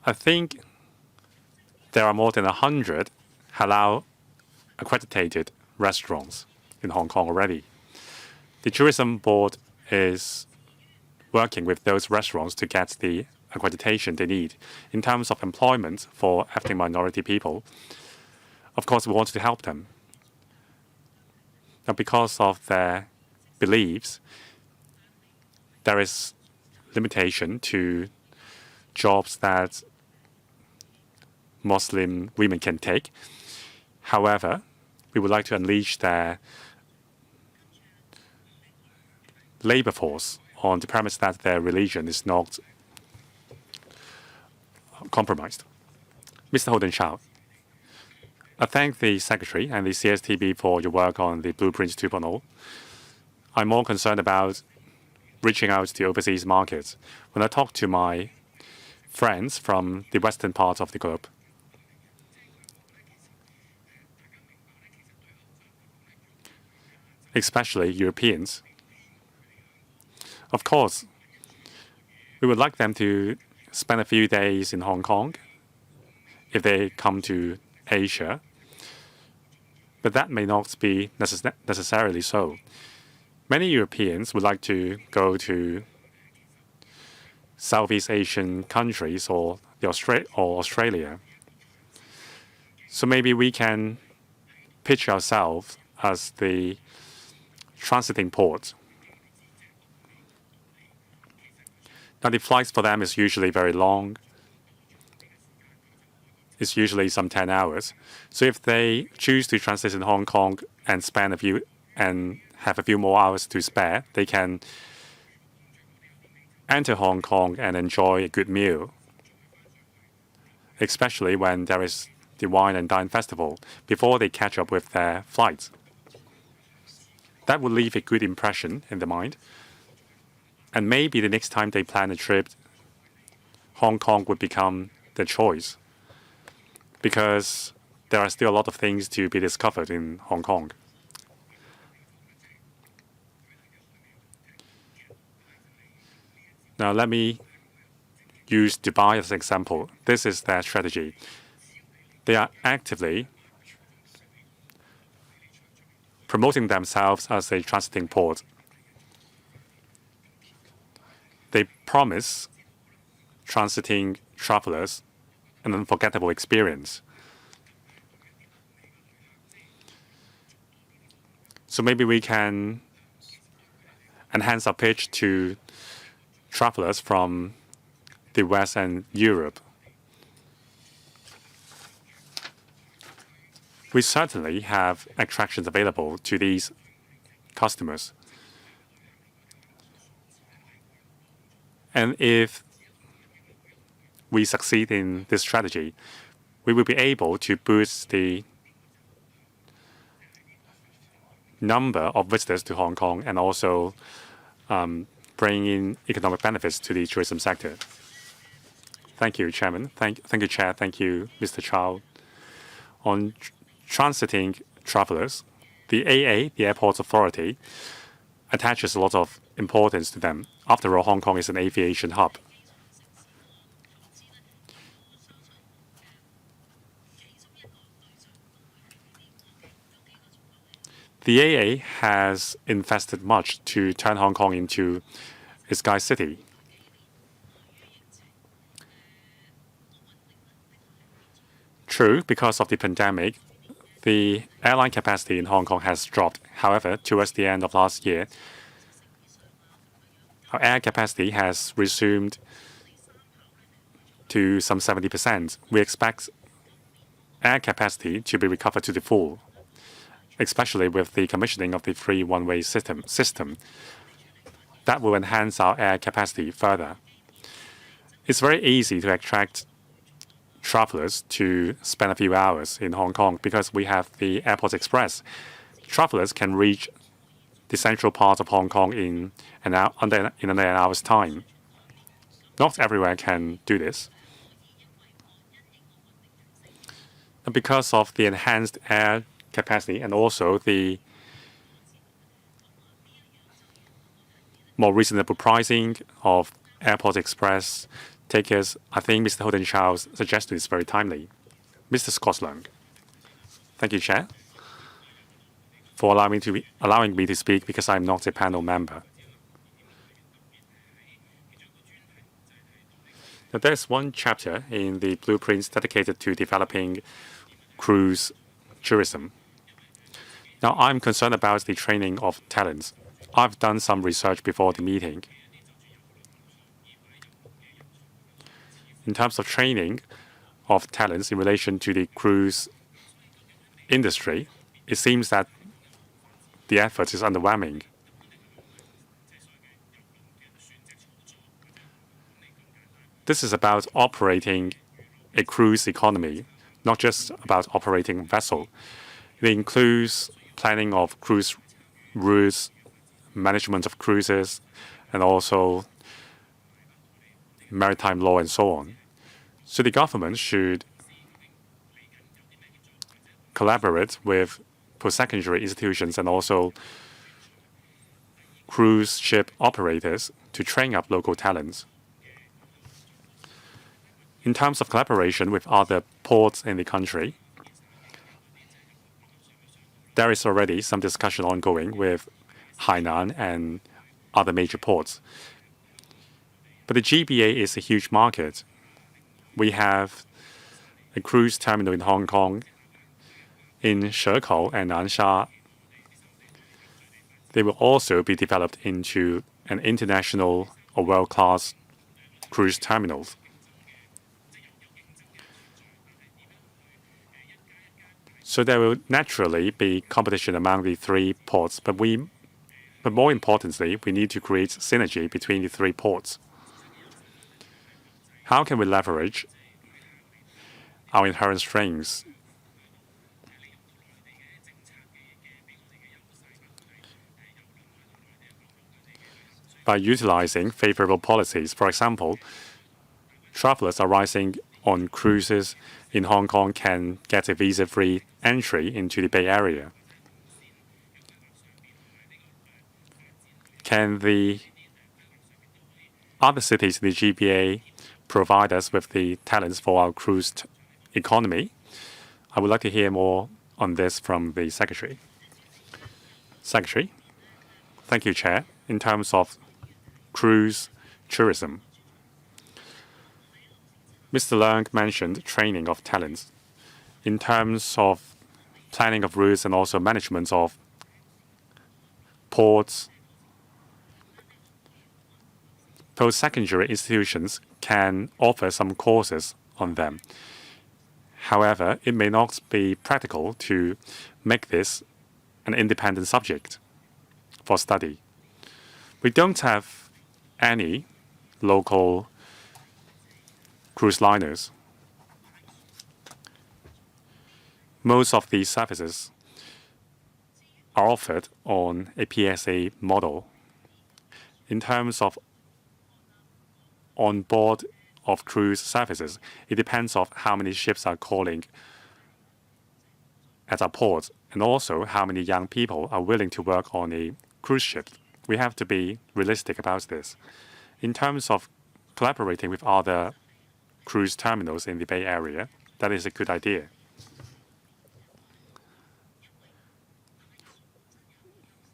Speaker 1: I think there are more than 100 halal accredited restaurants in Hong Kong already. The tourism board is working with those restaurants to get the accreditation they need. In terms of employment for ethnic minority people, of course, we want to help them. Now, because of their beliefs, there is limitation to jobs that Muslim women can take. However, we would like to unleash their labor force on the premise that their religion is not compromised. Mr. Holden Chow, I thank the Secretary and the CSTB for your work on the Blueprints 2.0. I'm more concerned about reaching out to overseas markets. When I talk to my friends from the western part of the globe, especially Europeans, of course, we would like them to spend a few days in Hong Kong if they come to Asia, but that may not be necessarily so. Many Europeans would like to go to Southeast Asian countries or Australia. So maybe we can pitch ourselves as the transiting port. Now, the flights for them is usually very long. It's usually some 10 hours. So if they choose to transit in Hong Kong and have a few more hours to spare, they can enter Hong Kong and enjoy a good meal, especially when there is the Wine and Dine Festival, before they catch up with their flights. That would leave a good impression in the mind. And maybe the next time they plan a trip, Hong Kong would become the choice, because there are still a lot of things to be discovered in Hong Kong. Now, let me use Dubai as an example. This is their strategy. They are actively promoting themselves as a transiting port. They promise transiting travelers an unforgettable experience. So maybe we can enhance our pitch to travelers from the West and Europe. We certainly have attractions available to these customers. And if we succeed in this strategy, we will be able to boost the number of visitors to Hong Kong and also bring in economic benefits to the tourism sector. Thank you, Chairman. Thank you, Chair. Thank you, Mr. Chow. On transiting travelers, the AA, the Airports Authority, attaches a lot of importance to them. After all, Hong Kong is an aviation hub. The AA has invested much to turn Hong Kong into a sky city. True, because of the pandemic, the airline capacity in Hong Kong has dropped. However, towards the end of last year, our air capacity has resumed to some 70%. We expect air capacity to be recovered to the full, especially with the commissioning of the free one-way system. That will enhance our air capacity further. It's very easy to attract travelers to spend a few hours in Hong Kong because we have the Airport Express. Travelers can reach the central part of Hong Kong in under an hour's time. Not everywhere can do this. And because of the enhanced air capacity and also the more reasonable pricing of Airport Express tickets, I think Mr. Holden Chow's suggestion is very timely. Mr. Scott Leung. Thank you, Chair, for allowing me to speak because I'm not a panel member. Now, there's one chapter in the blueprints dedicated to developing cruise tourism. Now, I'm concerned about the training of talents. I've done some research before the meeting. In terms of training of talents in relation to the cruise industry, it seems that the effort is underwhelming. This is about operating a cruise economy, not just about operating a vessel. It includes planning of cruise routes, management of cruises, and also maritime law and so on. So the government should collaborate with post-secondary institutions and also cruise ship operators to train up local talents. In terms of collaboration with other ports in the country, there is already some discussion ongoing with Hainan and other major ports. But the GBA is a huge market. We have a cruise terminal in Hong Kong, in Shekou and Nansha. They will also be developed into an international or world-class cruise terminals. So there will naturally be competition among the three ports, but more importantly, we need to create synergy between the three ports. How can we leverage our inherent strengths? By utilizing favorable policies. For example, travelers arising on cruises in Hong Kong can get a visa-free entry into the Bay Area. Can the other cities in the GBA provide us with the talents for our cruise economy? I would like to hear more on this from the Secretary. Secretary, thank you, Chair. In terms of cruise tourism, Mr. Leung mentioned training of talents. In terms of planning of routes and also management of ports, post-secondary institutions can offer some courses on them. However, it may not be practical to make this an independent subject for study. We don't have any local cruise liners. Most of these services are offered on a PSA model. In terms of on board of cruise services, it depends on how many ships are calling at our port and also how many young people are willing to work on a cruise ship. We have to be realistic about this. In terms of collaborating with other cruise terminals in the Bay Area, that is a good idea.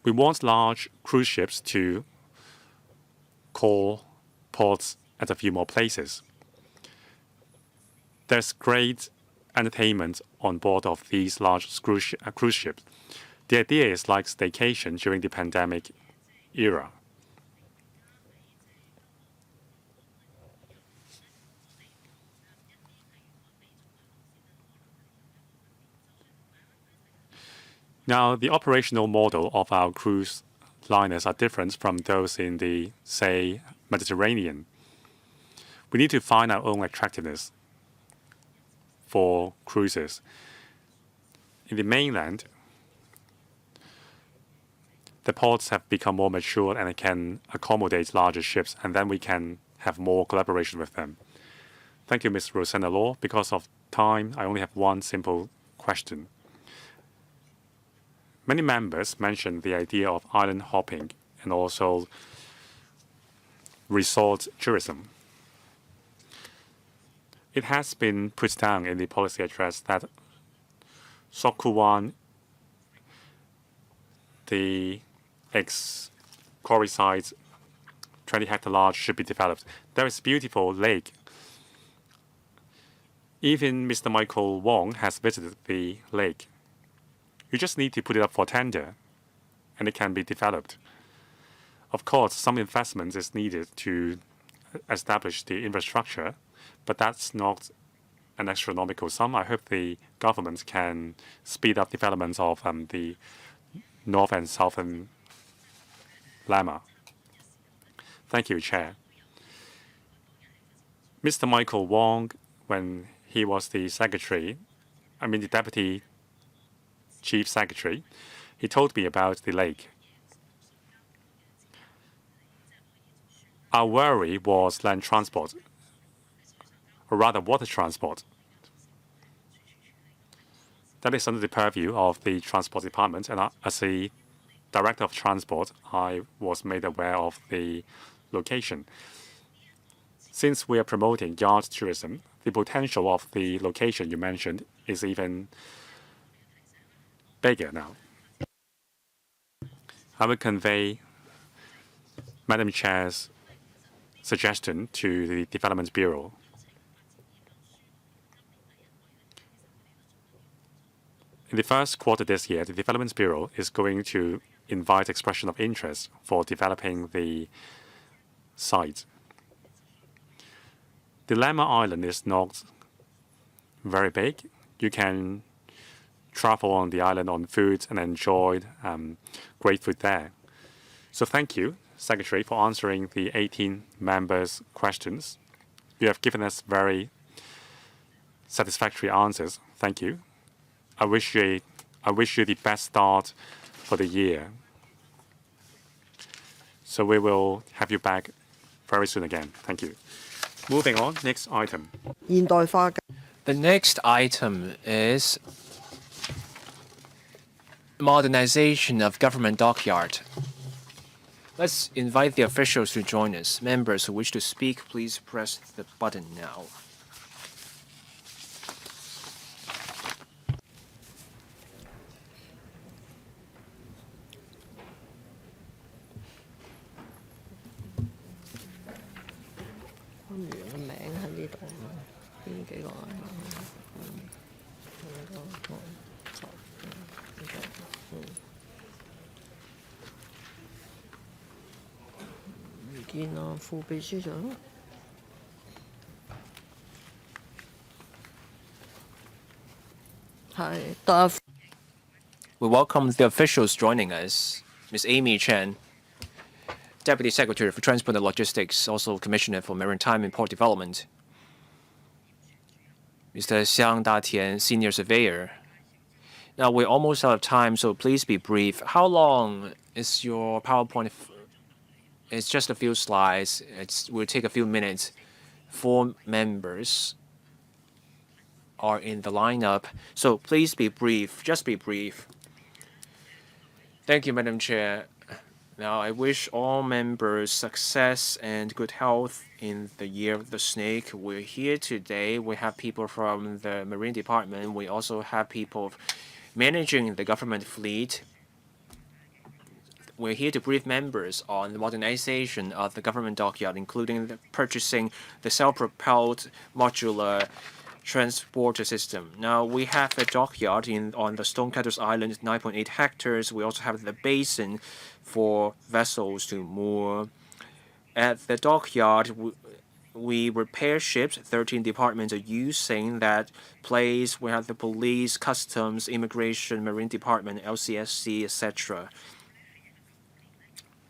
Speaker 1: We want large cruise ships to call ports at a few more places. There's great entertainment on board of these large cruise ships. The idea is like staycation during the pandemic era. Now, the operational model of our cruise liners are different from those in the, say, Mediterranean. We need to find our own attractiveness for cruises. In the mainland, the ports have become more mature and it can accommodate larger ships, and then we can have more collaboration with them. Thank you, Ms. Rosanna Law. Because of time, I only have one simple question. Many members mentioned the idea of island hopping and also resort tourism. It has been put down in the policy address that Sok Kwu Wan, the ex-quarry site, 20-hectare large, should be developed. There is a beautiful lake. Even Mr. Michael Wong has visited the lake. You just need to put it up for tender, and it can be developed. Of course, some investment is needed to establish the infrastructure, but that's not an astronomical sum. I hope the government can speed up development of the North and Southern Lamma. Thank you, Chair. Mr. Michael Wong, when he was the the Deputy Chief Secretary, he told me about the lake. Our worry was land transport, or rather water transport. That is under the purview of the Transport Department, and as a Director of Transport, I was made aware of the location. Since we are promoting yacht tourism, the potential of the location you mentioned is even bigger now. I will convey Madam Chair's suggestion to the Development Bureau. In the first quarter this year, the Development Bureau is going to invite expression of interest for developing the site. The Lamma Island is not very big. You can travel on the island on foot and enjoy great food there. So thank you, Secretary, for answering the 18 members' questions. You have given us very satisfactory answers. Thank you. I wish you the best start for the year. So we will have you back very soon again. Thank you. Moving on, next item.
Speaker 2: The next item is modernization of government dockyard. Let's invite the officials to join us. Members who wish to speak, please press the button now. We welcome the officials joining us. Ms. Amy Chen, Deputy Secretary for Transport and Logistics, also Commissioner for Maritime and Port Development. Mr. Xiang Datian, Senior Surveyor. Now, we're almost out of time, so please be brief. How long is your PowerPoint? It's just a few slides. It will take a few minutes. 4 members are in the lineup, so please be brief. Just be brief. Thank you, Madam Chair. Now, I wish all members success and good health in the Year of the Snake. We're here today. We have people from the Marine Department. We also have people managing the government fleet. We're here to brief members on the modernization of the government dockyard, including purchasing the self-propelled modular transporter system. Now, we have a dockyard on the Stonecutters Island, 9.8 hectares. We also have the basin for vessels to moor. At the dockyard, we repair ships. 13 departments are using that place. We have the police, customs, immigration, marine department, LCSC, etc.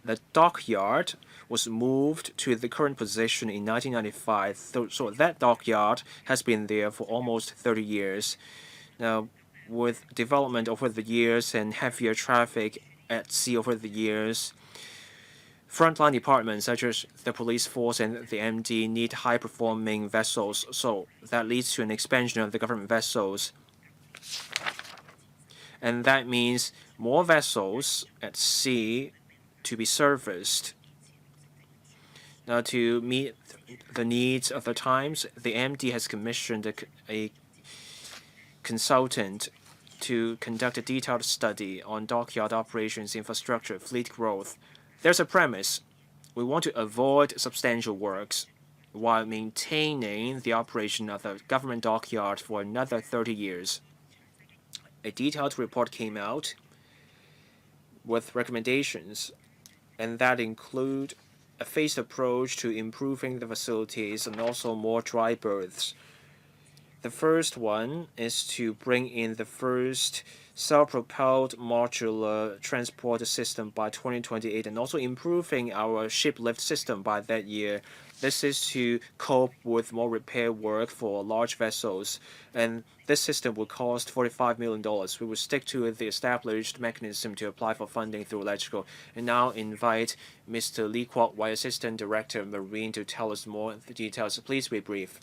Speaker 2: The dockyard was moved to the current position in 1995. So that dockyard has been there for almost 30 years. Now, with development over the years and heavier traffic at sea over the years, frontline departments such as the police force and the MD need high-performing vessels, so that leads to an expansion of the government vessels. And that means more vessels at sea to be serviced. Now, to meet the needs of the times, the MD has commissioned a consultant to conduct a detailed study on dockyard operations, infrastructure, fleet growth. There's a premise. We want to avoid substantial works while maintaining the operation of the government dockyard for another 30 years. A detailed report came out with recommendations, and that include a phased approach to improving the facilities and also more dry berths. The first one is to bring in the first self-propelled modular transport system by 2028 and also improving our ship lift system by that year. This is to cope with more repair work for large vessels, and this system will cost $45 million. We will stick to the established mechanism to apply for funding through electrical. And now invite Mr. Lee Kwok Wai, Assistant Director of Marine, to tell us more details. Please be brief.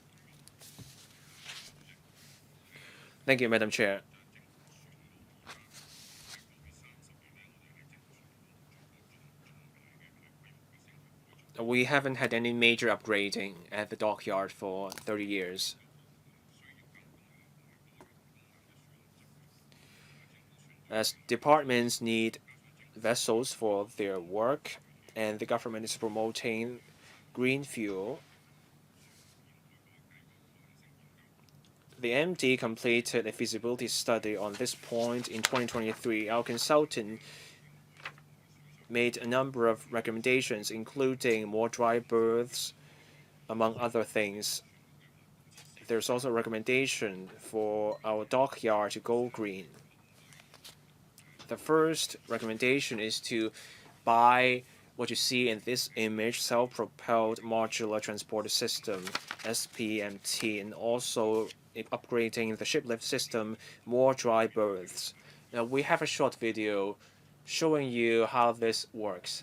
Speaker 2: Thank you, Madam Chair. We haven't had any major upgrading at the dockyard for 30 years. As departments need vessels for their work, and the government is promoting green fuel, the MD completed a feasibility study on this point in 2023. Our consultant made a number of recommendations, including more dry berths, among other things. There's also a recommendation for our dockyard to go green. The first recommendation is to buy what you see in this image, self-propelled modular transport system, SPMT, and also upgrading the ship lift system, more dry berths. Now we have a short video showing you how this works.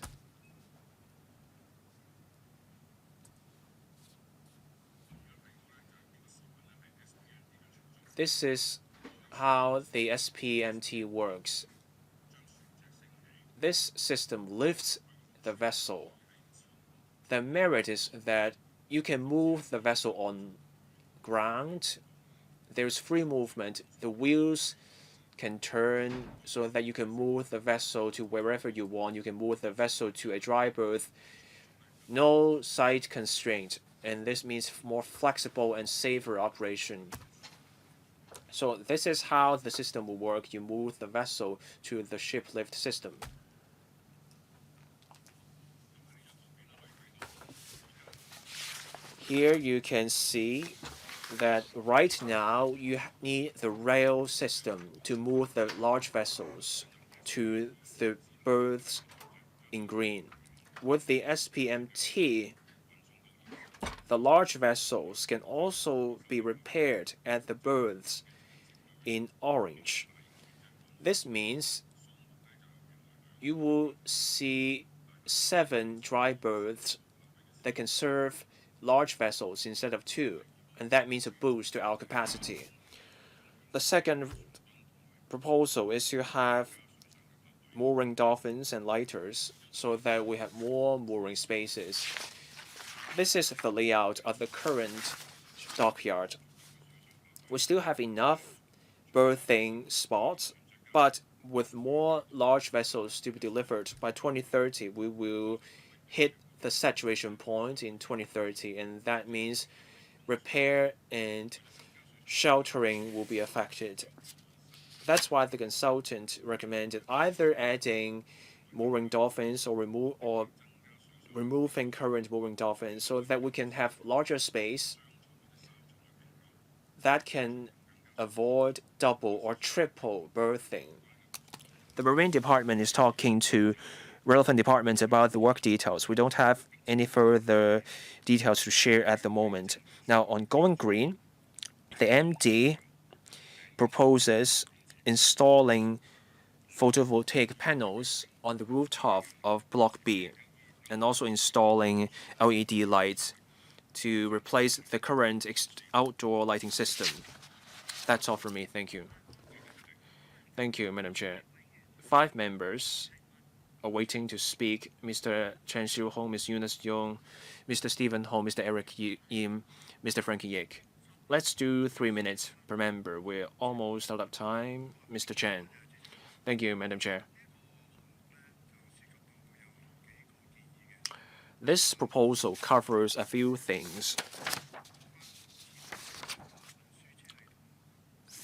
Speaker 2: This is how the SPMT works. This system lifts the vessel. The merit is that you can move the vessel on ground. There's free movement. The wheels can turn so that you can move the vessel to wherever you want. You can move the vessel to a dry berth. No site constraint, and this means more flexible and safer operation. So this is how the system will work. You move the vessel to the ship lift system. Here you can see that right now you need the rail system to move the large vessels to the berths in green. With the SPMT, the large vessels can also be repaired at the berths in orange. This means you will see 7 dry berths that can serve large vessels instead of 2, and that means a boost to our capacity. The second proposal is to have mooring dolphins and lighters so that we have more mooring spaces. This is the layout of the current dockyard. We still have enough berthing spots, but with more large vessels to be delivered by 2030, we will hit the saturation point in 2030, and that means repair and sheltering will be affected. That's why the consultant recommended either adding mooring dolphins or removing current moving dolphins so that we can have larger space that can avoid double or triple berthing. The Marine Department is talking to relevant departments about the work details. We don't have any further details to share at the moment. Now, on going green, the MD proposes installing photovoltaic panels on the rooftop of Block B and also installing LED lights to replace the current outdoor lighting system. That's all from me. Thank you. Thank you, Madam Chair. 5 members are waiting to speak. Mr. Chen Xiu-hong, Ms. Eunice Yong, Mr. Stephen Ho, Mr. Eric Yim, Mr. Frankie Yik. Let's do 3 minutes per member. We're almost out of time. Mr. Chen. Thank you, Madam Chair. This proposal covers a few things.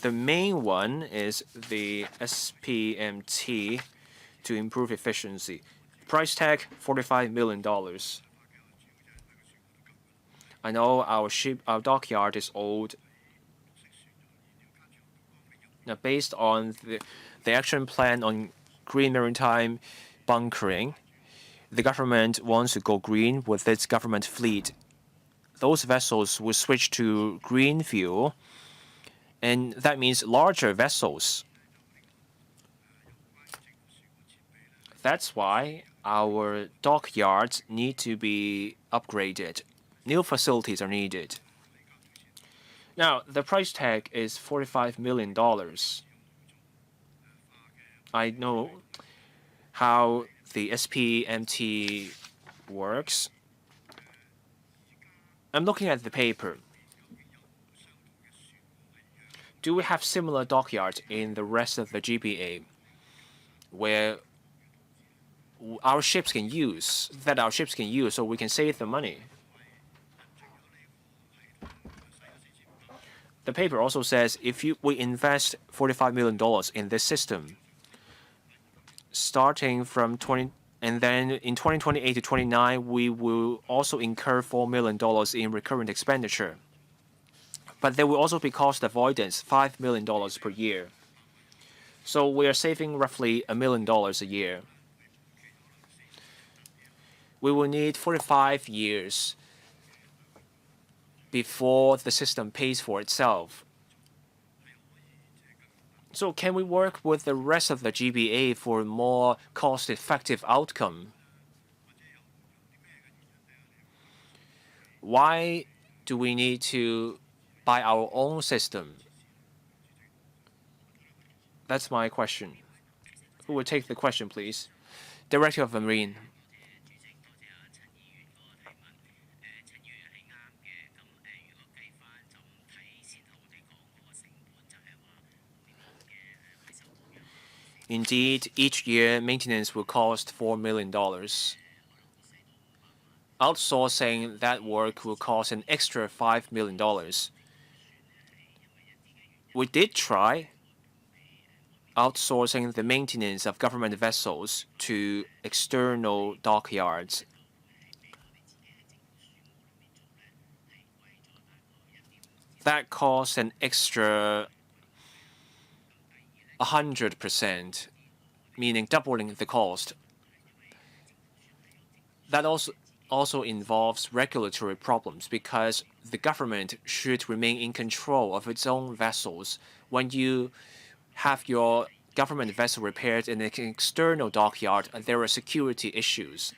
Speaker 2: The main one is the SPMT to improve efficiency. Price tag $45 million. I know our dockyard is old. Now, based on the action plan on green maritime bunkering, the government wants to go green with its government fleet. Those vessels will switch to green fuel, and that means larger vessels. That's why our dockyards need to be upgraded. New facilities are needed. Now, the price tag is $45 million. I know how the SPMT works. I'm looking at the paper. Do we have similar dockyards in the rest of the GPA where our ships can use, so we can save the money? The paper also says if we invest $45 million in this system, starting from and then in 2028 to 29, we will also incur $4 million in recurrent expenditure. But there will also be cost avoidance, $5 million per year. So we are saving roughly $1 million a year. We will need 45 years before the system pays for itself. So can we work with the rest of the GBA for a more cost-effective outcome? Why do we need to buy our own system? That's my question. Who will take the question, please? Director of Marine. Indeed, each year maintenance will cost $4 million. Outsourcing that work will cost an extra $5 million. We did try outsourcing the maintenance of government vessels to external dockyards. That cost an extra 100%, meaning doubling the cost. That also involves regulatory problems because the government should remain in control of its own vessels. When you have your government vessel repaired in an external dockyard, there are security issues.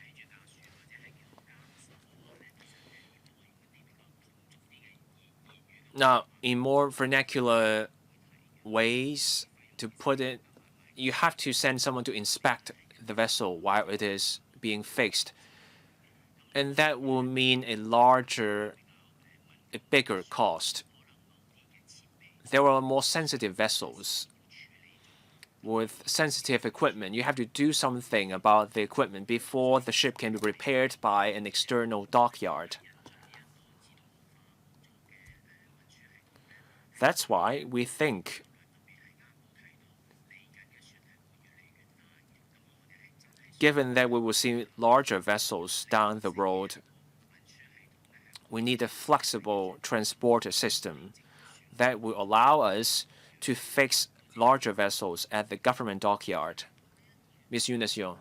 Speaker 2: Now, in more vernacular ways to put it, you have to send someone to inspect the vessel while it is being fixed. And that will mean a bigger cost. There are more sensitive vessels with sensitive equipment. You have to do something about the equipment before the ship can be repaired by an external dockyard. That's why we think given that we will see larger vessels down the road, we need a flexible transport system that will allow us to fix larger vessels at the government dockyard. Ms. Eunice Yong.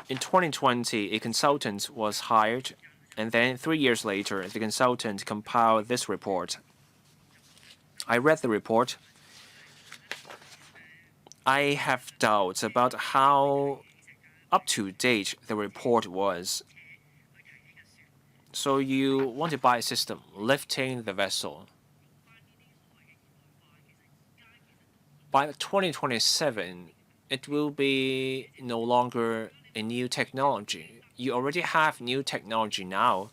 Speaker 2: In 2020, a consultant was hired, and then 3 years later, the consultant compiled this report. I read the report. I have doubts about how up to date the report was. So you want to buy a system lifting the vessel. By 2027, it will be no longer a new technology. You already have new technology now.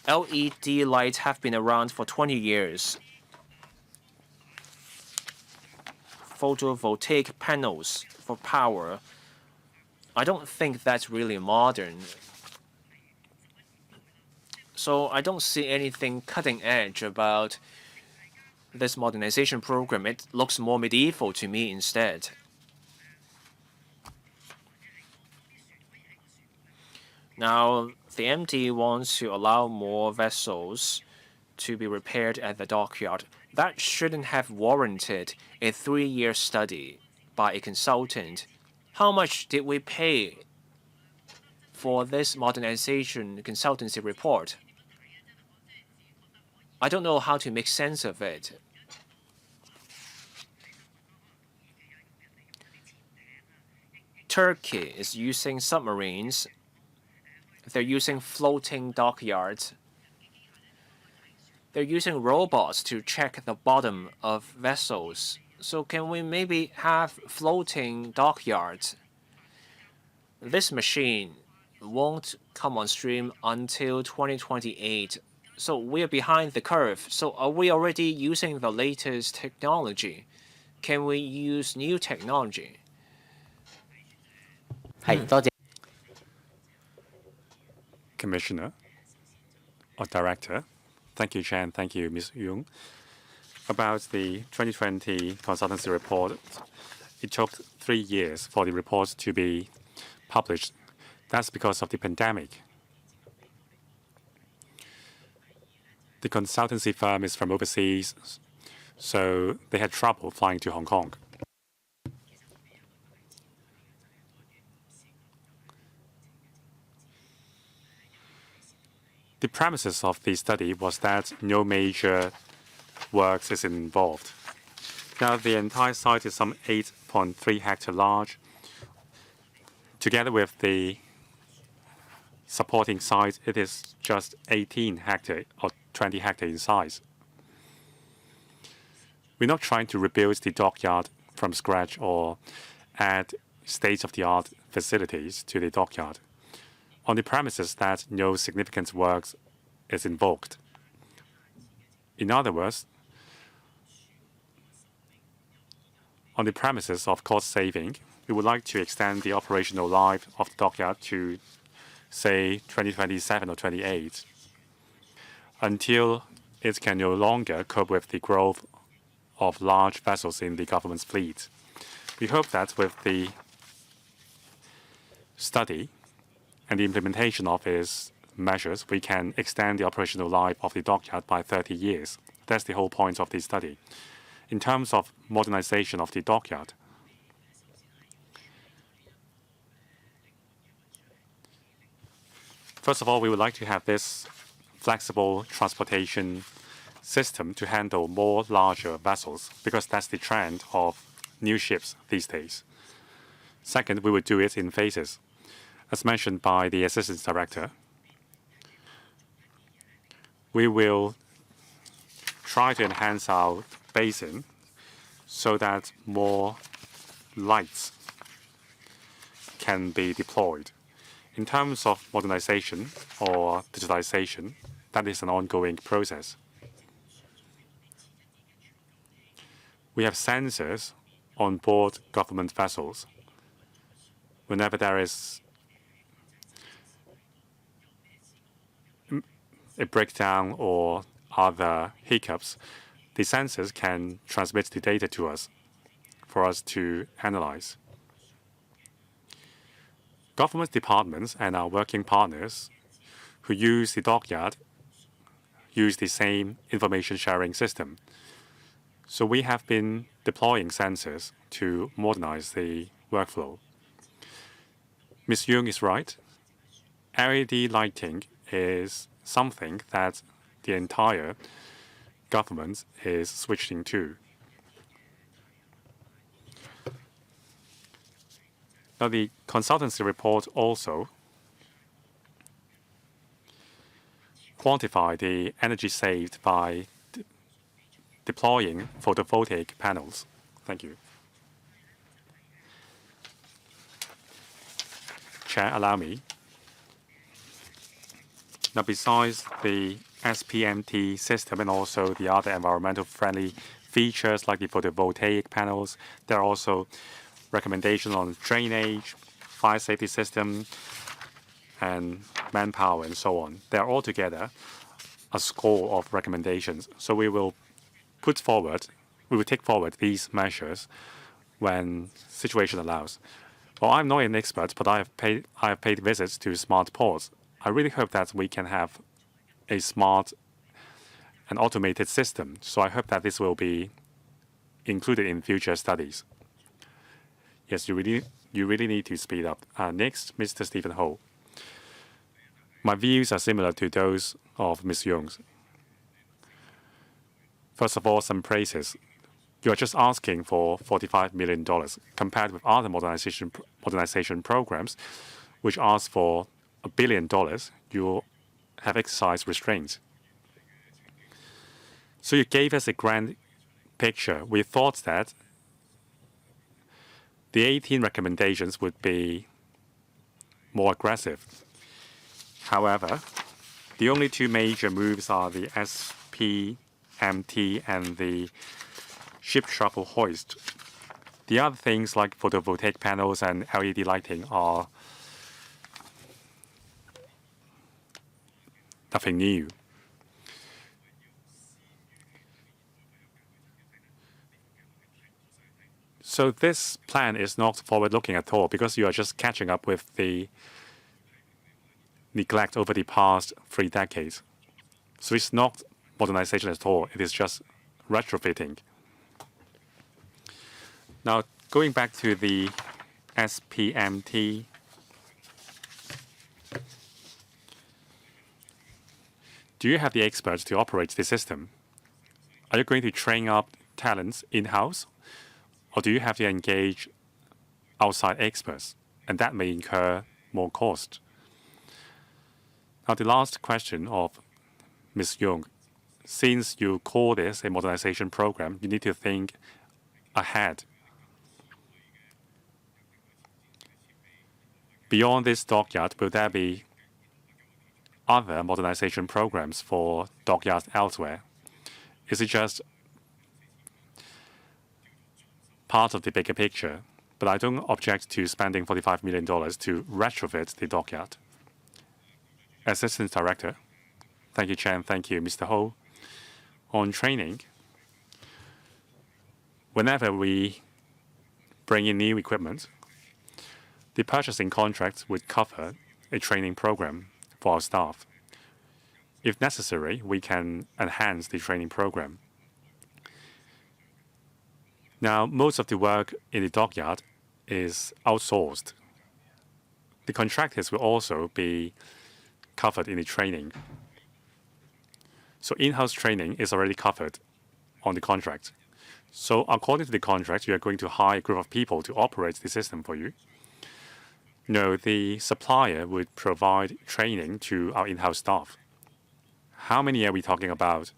Speaker 2: LED lights have been around for 20 years. Photovoltaic panels for power. I don't think that's really modern. So I don't see anything cutting edge about this modernization program. It looks more medieval to me instead. Now, the MD wants to allow more vessels to be repaired at the dockyard. That shouldn't have warranted a 3-year study by a consultant. How much did we pay for this modernization consultancy report? I don't know how to make sense of it. Turkey is using submarines. They're using floating dockyards. They're using robots to check the bottom of vessels. So can we maybe have floating dockyards? This machine won't come on stream until 2028. So we're behind the curve. So are we already using the latest technology? Can we use new technology?
Speaker 3: 係，多謝。
Speaker 1: Commissioner or Director. Thank you, Chen. Thank you, Ms. Yung. About the 2020 consultancy report, it took 3 years for the report to be published. That's because of the pandemic. The consultancy firm is from overseas, so they had trouble flying to Hong Kong. The premises of the study was that no major works is involved. Now, the entire site is some 8.3 hectare large. Together with the supporting site, it is just 18 hectare or 20 hectare in size. We're not trying to rebuild the dockyard from scratch or add state-of-the-art facilities to the dockyard. On the premises that no significant works is invoked. In other words, on the premises of cost saving, we would like to extend the operational life of the dockyard to, say, 2027 or 28, until it can no longer cope with the growth of large vessels in the government's fleet. We hope that with the study and the implementation of its measures, we can extend the operational life of the dockyard by 30 years. That's the whole point of the study. In terms of modernization of the dockyard, first of all, we would like to have this flexible transportation system to handle more larger vessels, because that's the trend of new ships these days. Second, we would do it in phases. As mentioned by the Assistant Director, we will try to enhance our basin so that more lights can be deployed. In terms of modernization or digitalization, that is an ongoing process. We have sensors on board government vessels. Whenever there is a breakdown or other hiccups, the sensors can transmit the data to us. for us to analyze. Government departments and our working partners who use the dockyard use the same information sharing system. So we have been deploying sensors to modernize the workflow. Ms. Young is right. LED lighting is something that the entire government is switching to. Now, the consultancy report also quantify the energy saved by deploying photovoltaic panels. Thank you. Chair, allow me. Now, besides the SPMT system and also the other environmental friendly features like the photovoltaic panels, there are also recommendations on drainage, fire safety system, and manpower, and so on. They are all together a score of recommendations. So we will take forward these measures when situation allows. Well, I'm not an expert, but I have paid visits to smart ports. I really hope that we can have a smart and automated system. So I hope that this will be included in future studies. Yes, you really need to speed up. Next, Mr. Stephen Ho. My views are similar to those of Ms. Young's. First of all, some praises. You are just asking for $45 million compared with other modernization programs, which ask for $1 billion. You have exercised restraint. So you gave us a grand picture. We thought that the 18 recommendations would be more aggressive. However, the only two major moves are the SPMT and the ship shuffle hoist. The other things like photovoltaic panels and LED lighting are nothing new. So this plan is not forward-looking at all because you are just catching up with the neglect over the past 3 decades. So it's not modernization at all. It is just retrofitting. Now, going back to the SPMT, do you have the experts to operate the system? Are you going to train up talents in-house, or do you have to engage outside experts, and that may incur more cost? Now, the last question of Ms. Young, since you call this a modernization program, you need to think ahead. Beyond this dockyard, will there be other modernization programs for dockyards elsewhere? Is it just part of the bigger picture? But I don't object to spending $45 million to retrofit the dockyard. Assistant Director. Thank you, Chen. Thank you, Mr. Ho. On training, whenever we bring in new equipment, the purchasing contract would cover a training program for our staff. If necessary, we can enhance the training program. Now, most of the work in the dockyard is outsourced. The contractors will also be covered in the training. So in-house training is already covered on the contract. So according to the contract, you are going to hire a group of people to operate the system for you. No, the supplier would provide training to our in-house staff. How many are we talking about?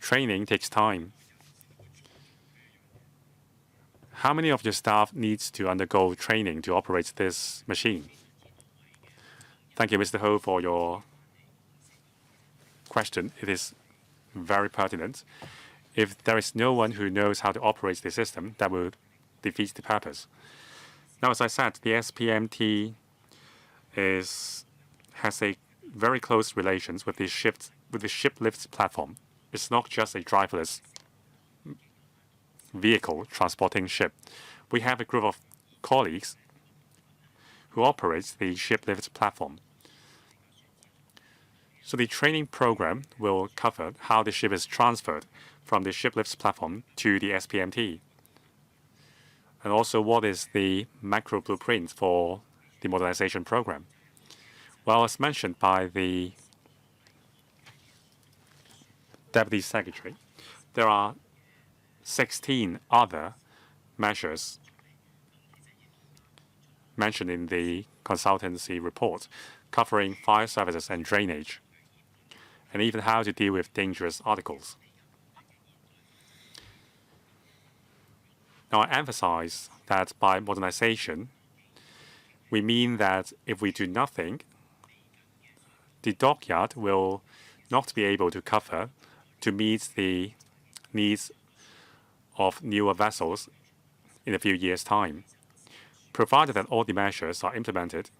Speaker 1: Training takes time. How many of your staff needs to undergo training to operate this machine? Thank you, Mr. Ho, for your question. It is very pertinent. If there is no one who knows how to operate the system, that will defeat the purpose. Now, as I said, the SPMT has a very close relations with the ship lift platform. It's not just a driverless vehicle transporting ship. We have a group of colleagues who operates the ship lift platform. So the training program will cover how the ship is transferred from the ship lifts platform to the SPMT, and also what is the macro blueprint for the modernization program. Well, as mentioned by the Deputy Secretary, there are 16 other measures mentioned in the consultancy report, covering fire services and drainage, and even how to deal with dangerous articles. Now, I emphasize that by modernization, we mean that if we do nothing, the dockyard will not be able to cover to meet the needs of newer vessels in a few years' time. Provided that all the measures are implemented,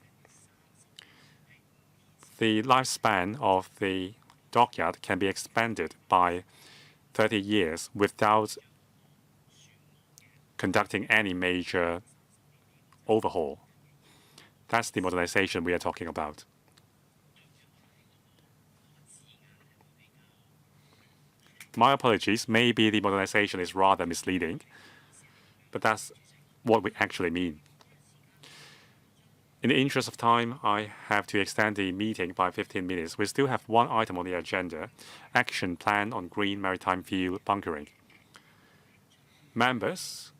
Speaker 1: the lifespan of the dockyard can be expanded by 30 years without conducting any major overhaul. That's the modernization we are talking about. My apologies, maybe the modernization is rather misleading, but that's what we actually mean. In the interest of time, I have to extend the meeting by 15 minutes. We still have one item on the agenda, action plan on green maritime fuel bunkering. Members,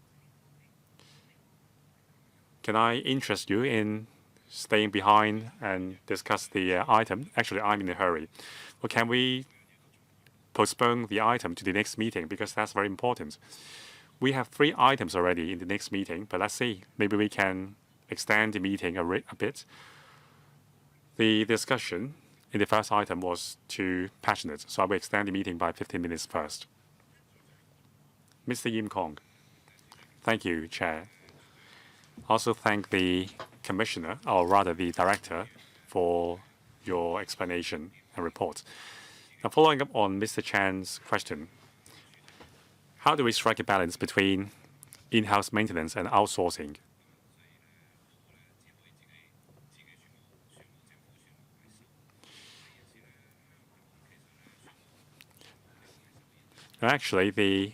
Speaker 1: can I interest you in staying behind and discuss the item? Actually, I'm in a hurry. Well, can we postpone the item to the next meeting, because that's very important. We have 3 items already in the next meeting, but let's see. Maybe we can extend the meeting a bit. The discussion in the first item was too passionate, so I will extend the meeting by 15 minutes first. Mr. Yim Kong. Thank you, Chair. Also thank the Commissioner, or rather the Director, for your explanation and report. Now, following up on Mr. Chan's question, how do we strike a balance between in-house maintenance and outsourcing? Actually, the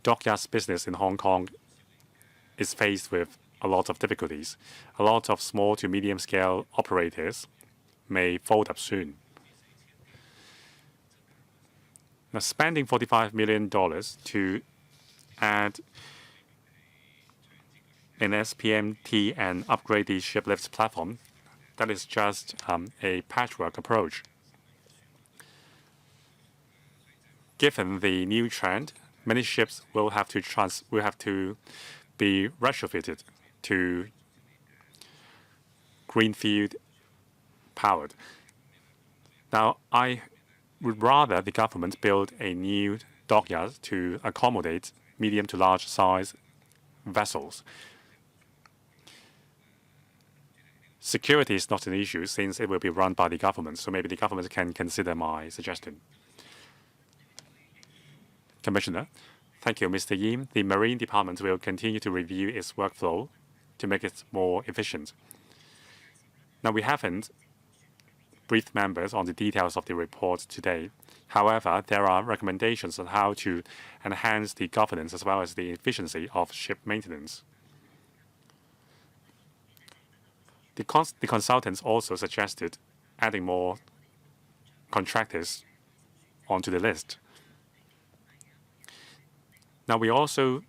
Speaker 1: dockyards business in Hong Kong is faced with a lot of difficulties. A lot of small to medium-scale operators may fold up soon. Now, spending $45 million to add an SPMT and upgrade the ship lifts platform, that is just a patchwork approach. Given the new trend, many ships will have to be retrofitted to greenfield powered. Now, I would rather the government build a new dockyard to accommodate medium to large size vessels. Security is not an issue since it will be run by the government, so maybe the government can consider my suggestion. Commissioner, thank you, Mr. Yim. The Marine Department will continue to review its workflow to make it more efficient. Now, we haven't briefed members on the details of the report today. However, there are recommendations on how to enhance the governance as well as the efficiency of ship maintenance. The consultants also suggested adding more contractors onto the list. Now, we also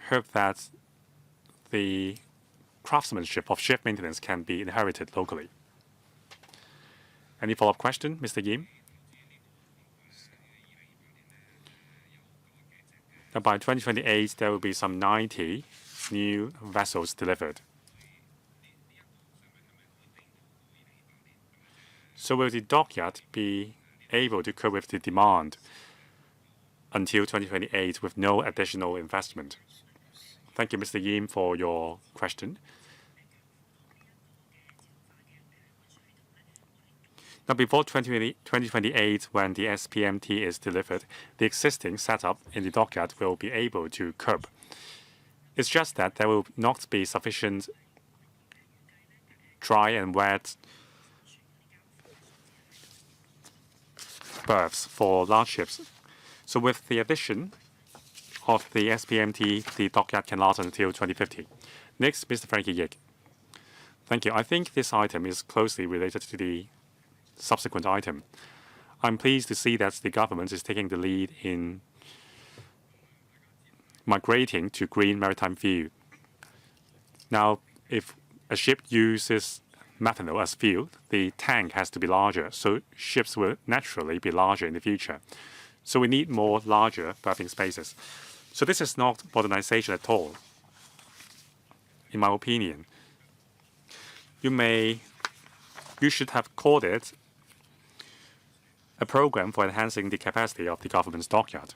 Speaker 1: hope that the craftsmanship of ship maintenance can be inherited locally. Any follow-up question, Mr. Yim? Now, by 2028, there will be some 90 new vessels delivered. So will the dockyard be able to cope with the demand until 2028 with no additional investment? Thank you, Mr. Yim, for your question. Now, before 2028, when the SPMT is delivered, the existing setup in the dockyard will be able to cope It's just that there will not be sufficient dry and wet berths for large ships. So with the addition of the SPMT, the dockyard can last until 2050. Next, Mr. Frankie Yik. Thank you. I think this item is closely related to the subsequent item. I'm pleased to see that the government is taking the lead in migrating to green maritime fuel. Now, if a ship uses methanol as fuel, the tank has to be larger, so ships will naturally be larger in the future. So we need more larger berthing spaces. So this is not modernization at all, in my opinion. You should have called it a program for enhancing the capacity of the government's dockyard.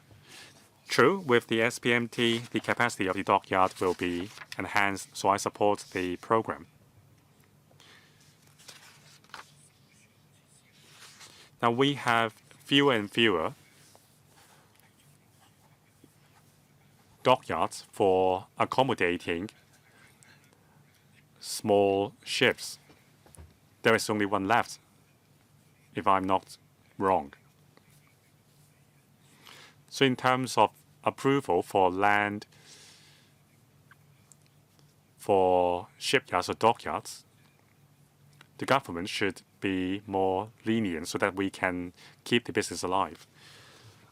Speaker 1: True, with the SPMT, the capacity of the dockyard will be enhanced, so I support the program. Now we have fewer and fewer dockyards for accommodating small ships. There is only one left, if I'm not wrong. So in terms of approval for land for shipyards or dockyards, the government should be more lenient so that we can keep the business alive.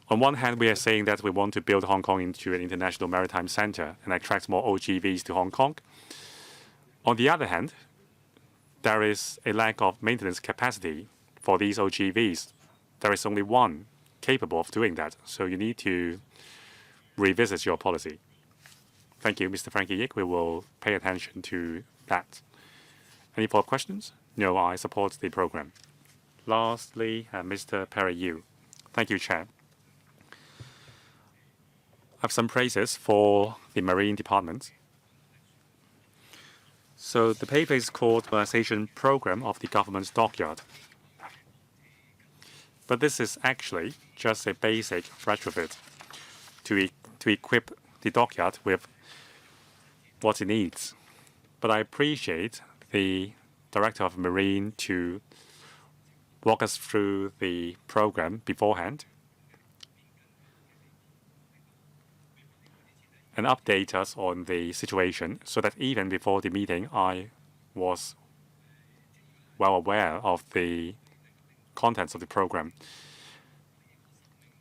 Speaker 1: On one hand, we are saying that we want to build Hong Kong into an international maritime center and attract more OGVs to Hong Kong. On the other hand, there is a lack of maintenance capacity for these OGVs. There is only one capable of doing that, so you need to revisit your policy. Thank you, Mr. Frankie Yik. We will pay attention to that. Any follow-up questions? No, I support the program. Lastly, Mr. Perry Yu. Thank you, Chair. I have some praises for the Marine Department. So the paper is called Modernization Program of the Government's Dockyard. But this is actually just a basic retrofit to equip the dockyard with what it needs. But I appreciate the Director of Marine to walk us through the program beforehand and update us on the situation so that even before the meeting, I was well aware of the contents of the program.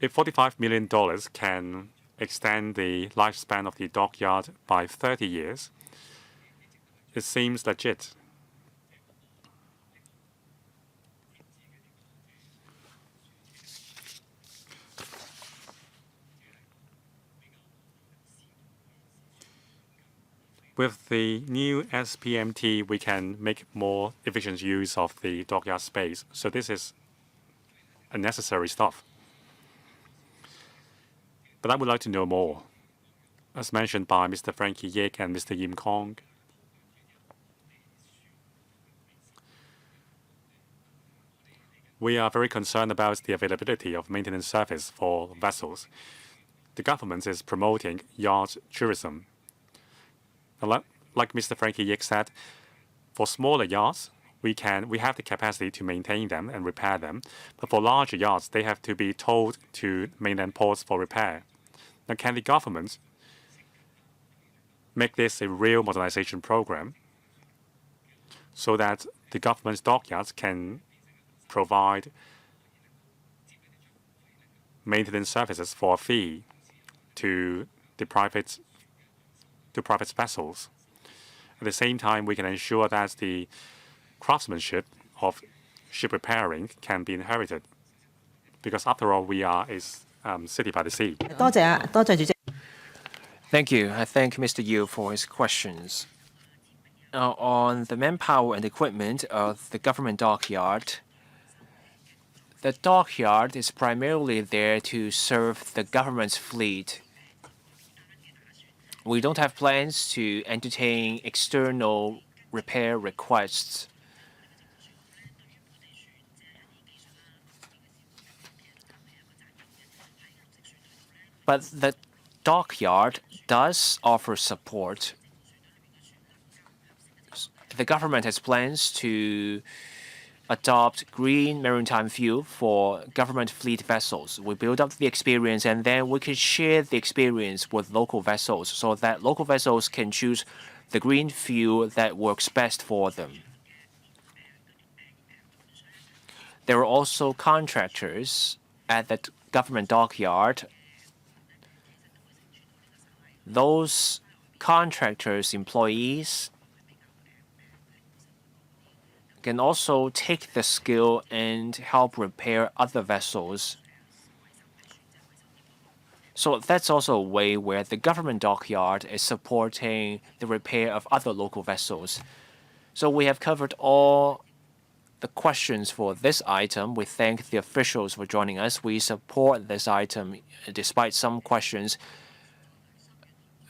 Speaker 1: If $45 million can extend the lifespan of the dockyard by 30 years, it seems legit. With the new SPMT, we can make more efficient use of the dockyard space. So this is a necessary stuff. But I would like to know more. As mentioned by Mr. Frankie Yik and Mr. Yim Kong, we are very concerned about the availability of maintenance service for vessels. The government is promoting yacht tourism. Like Mr. Frankie Yik said, for smaller yachts, we have the capacity to maintain them and repair them. But for larger yachts, they have to be towed to mainland ports for repair. Now, can the government make this a real modernization program so that the government's dockyards can provide maintenance services for a fee to the private vessels? At the same time, we can ensure that the craftsmanship of ship repairing can be inherited, because after all, we are a city by the sea.
Speaker 2: Thank you. I thank Mr. Yu for his questions. Now, on the manpower and equipment of the government dockyard, the dockyard is primarily there to serve the government's fleet. We don't have plans to entertain external repair requests. But the dockyard does offer support. The government has plans to adopt green maritime fuel for government fleet vessels. We build up the experience and then we can share the experience with local vessels so that local vessels can choose the green fuel that works best for them. There are also contractors at the government dockyard. Those contractors' employees can also take the skill and help repair other vessels. So that's also a way where the government dockyard is supporting the repair of other local vessels. So we have covered all the questions for this item. We thank the officials for joining us. We support this item despite some questions.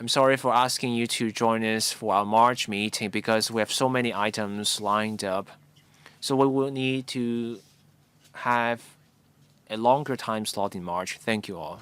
Speaker 2: I'm sorry for asking you to join us for our March meeting because we have so many items lined up. So we will need to have a longer time slot in March. Thank you all.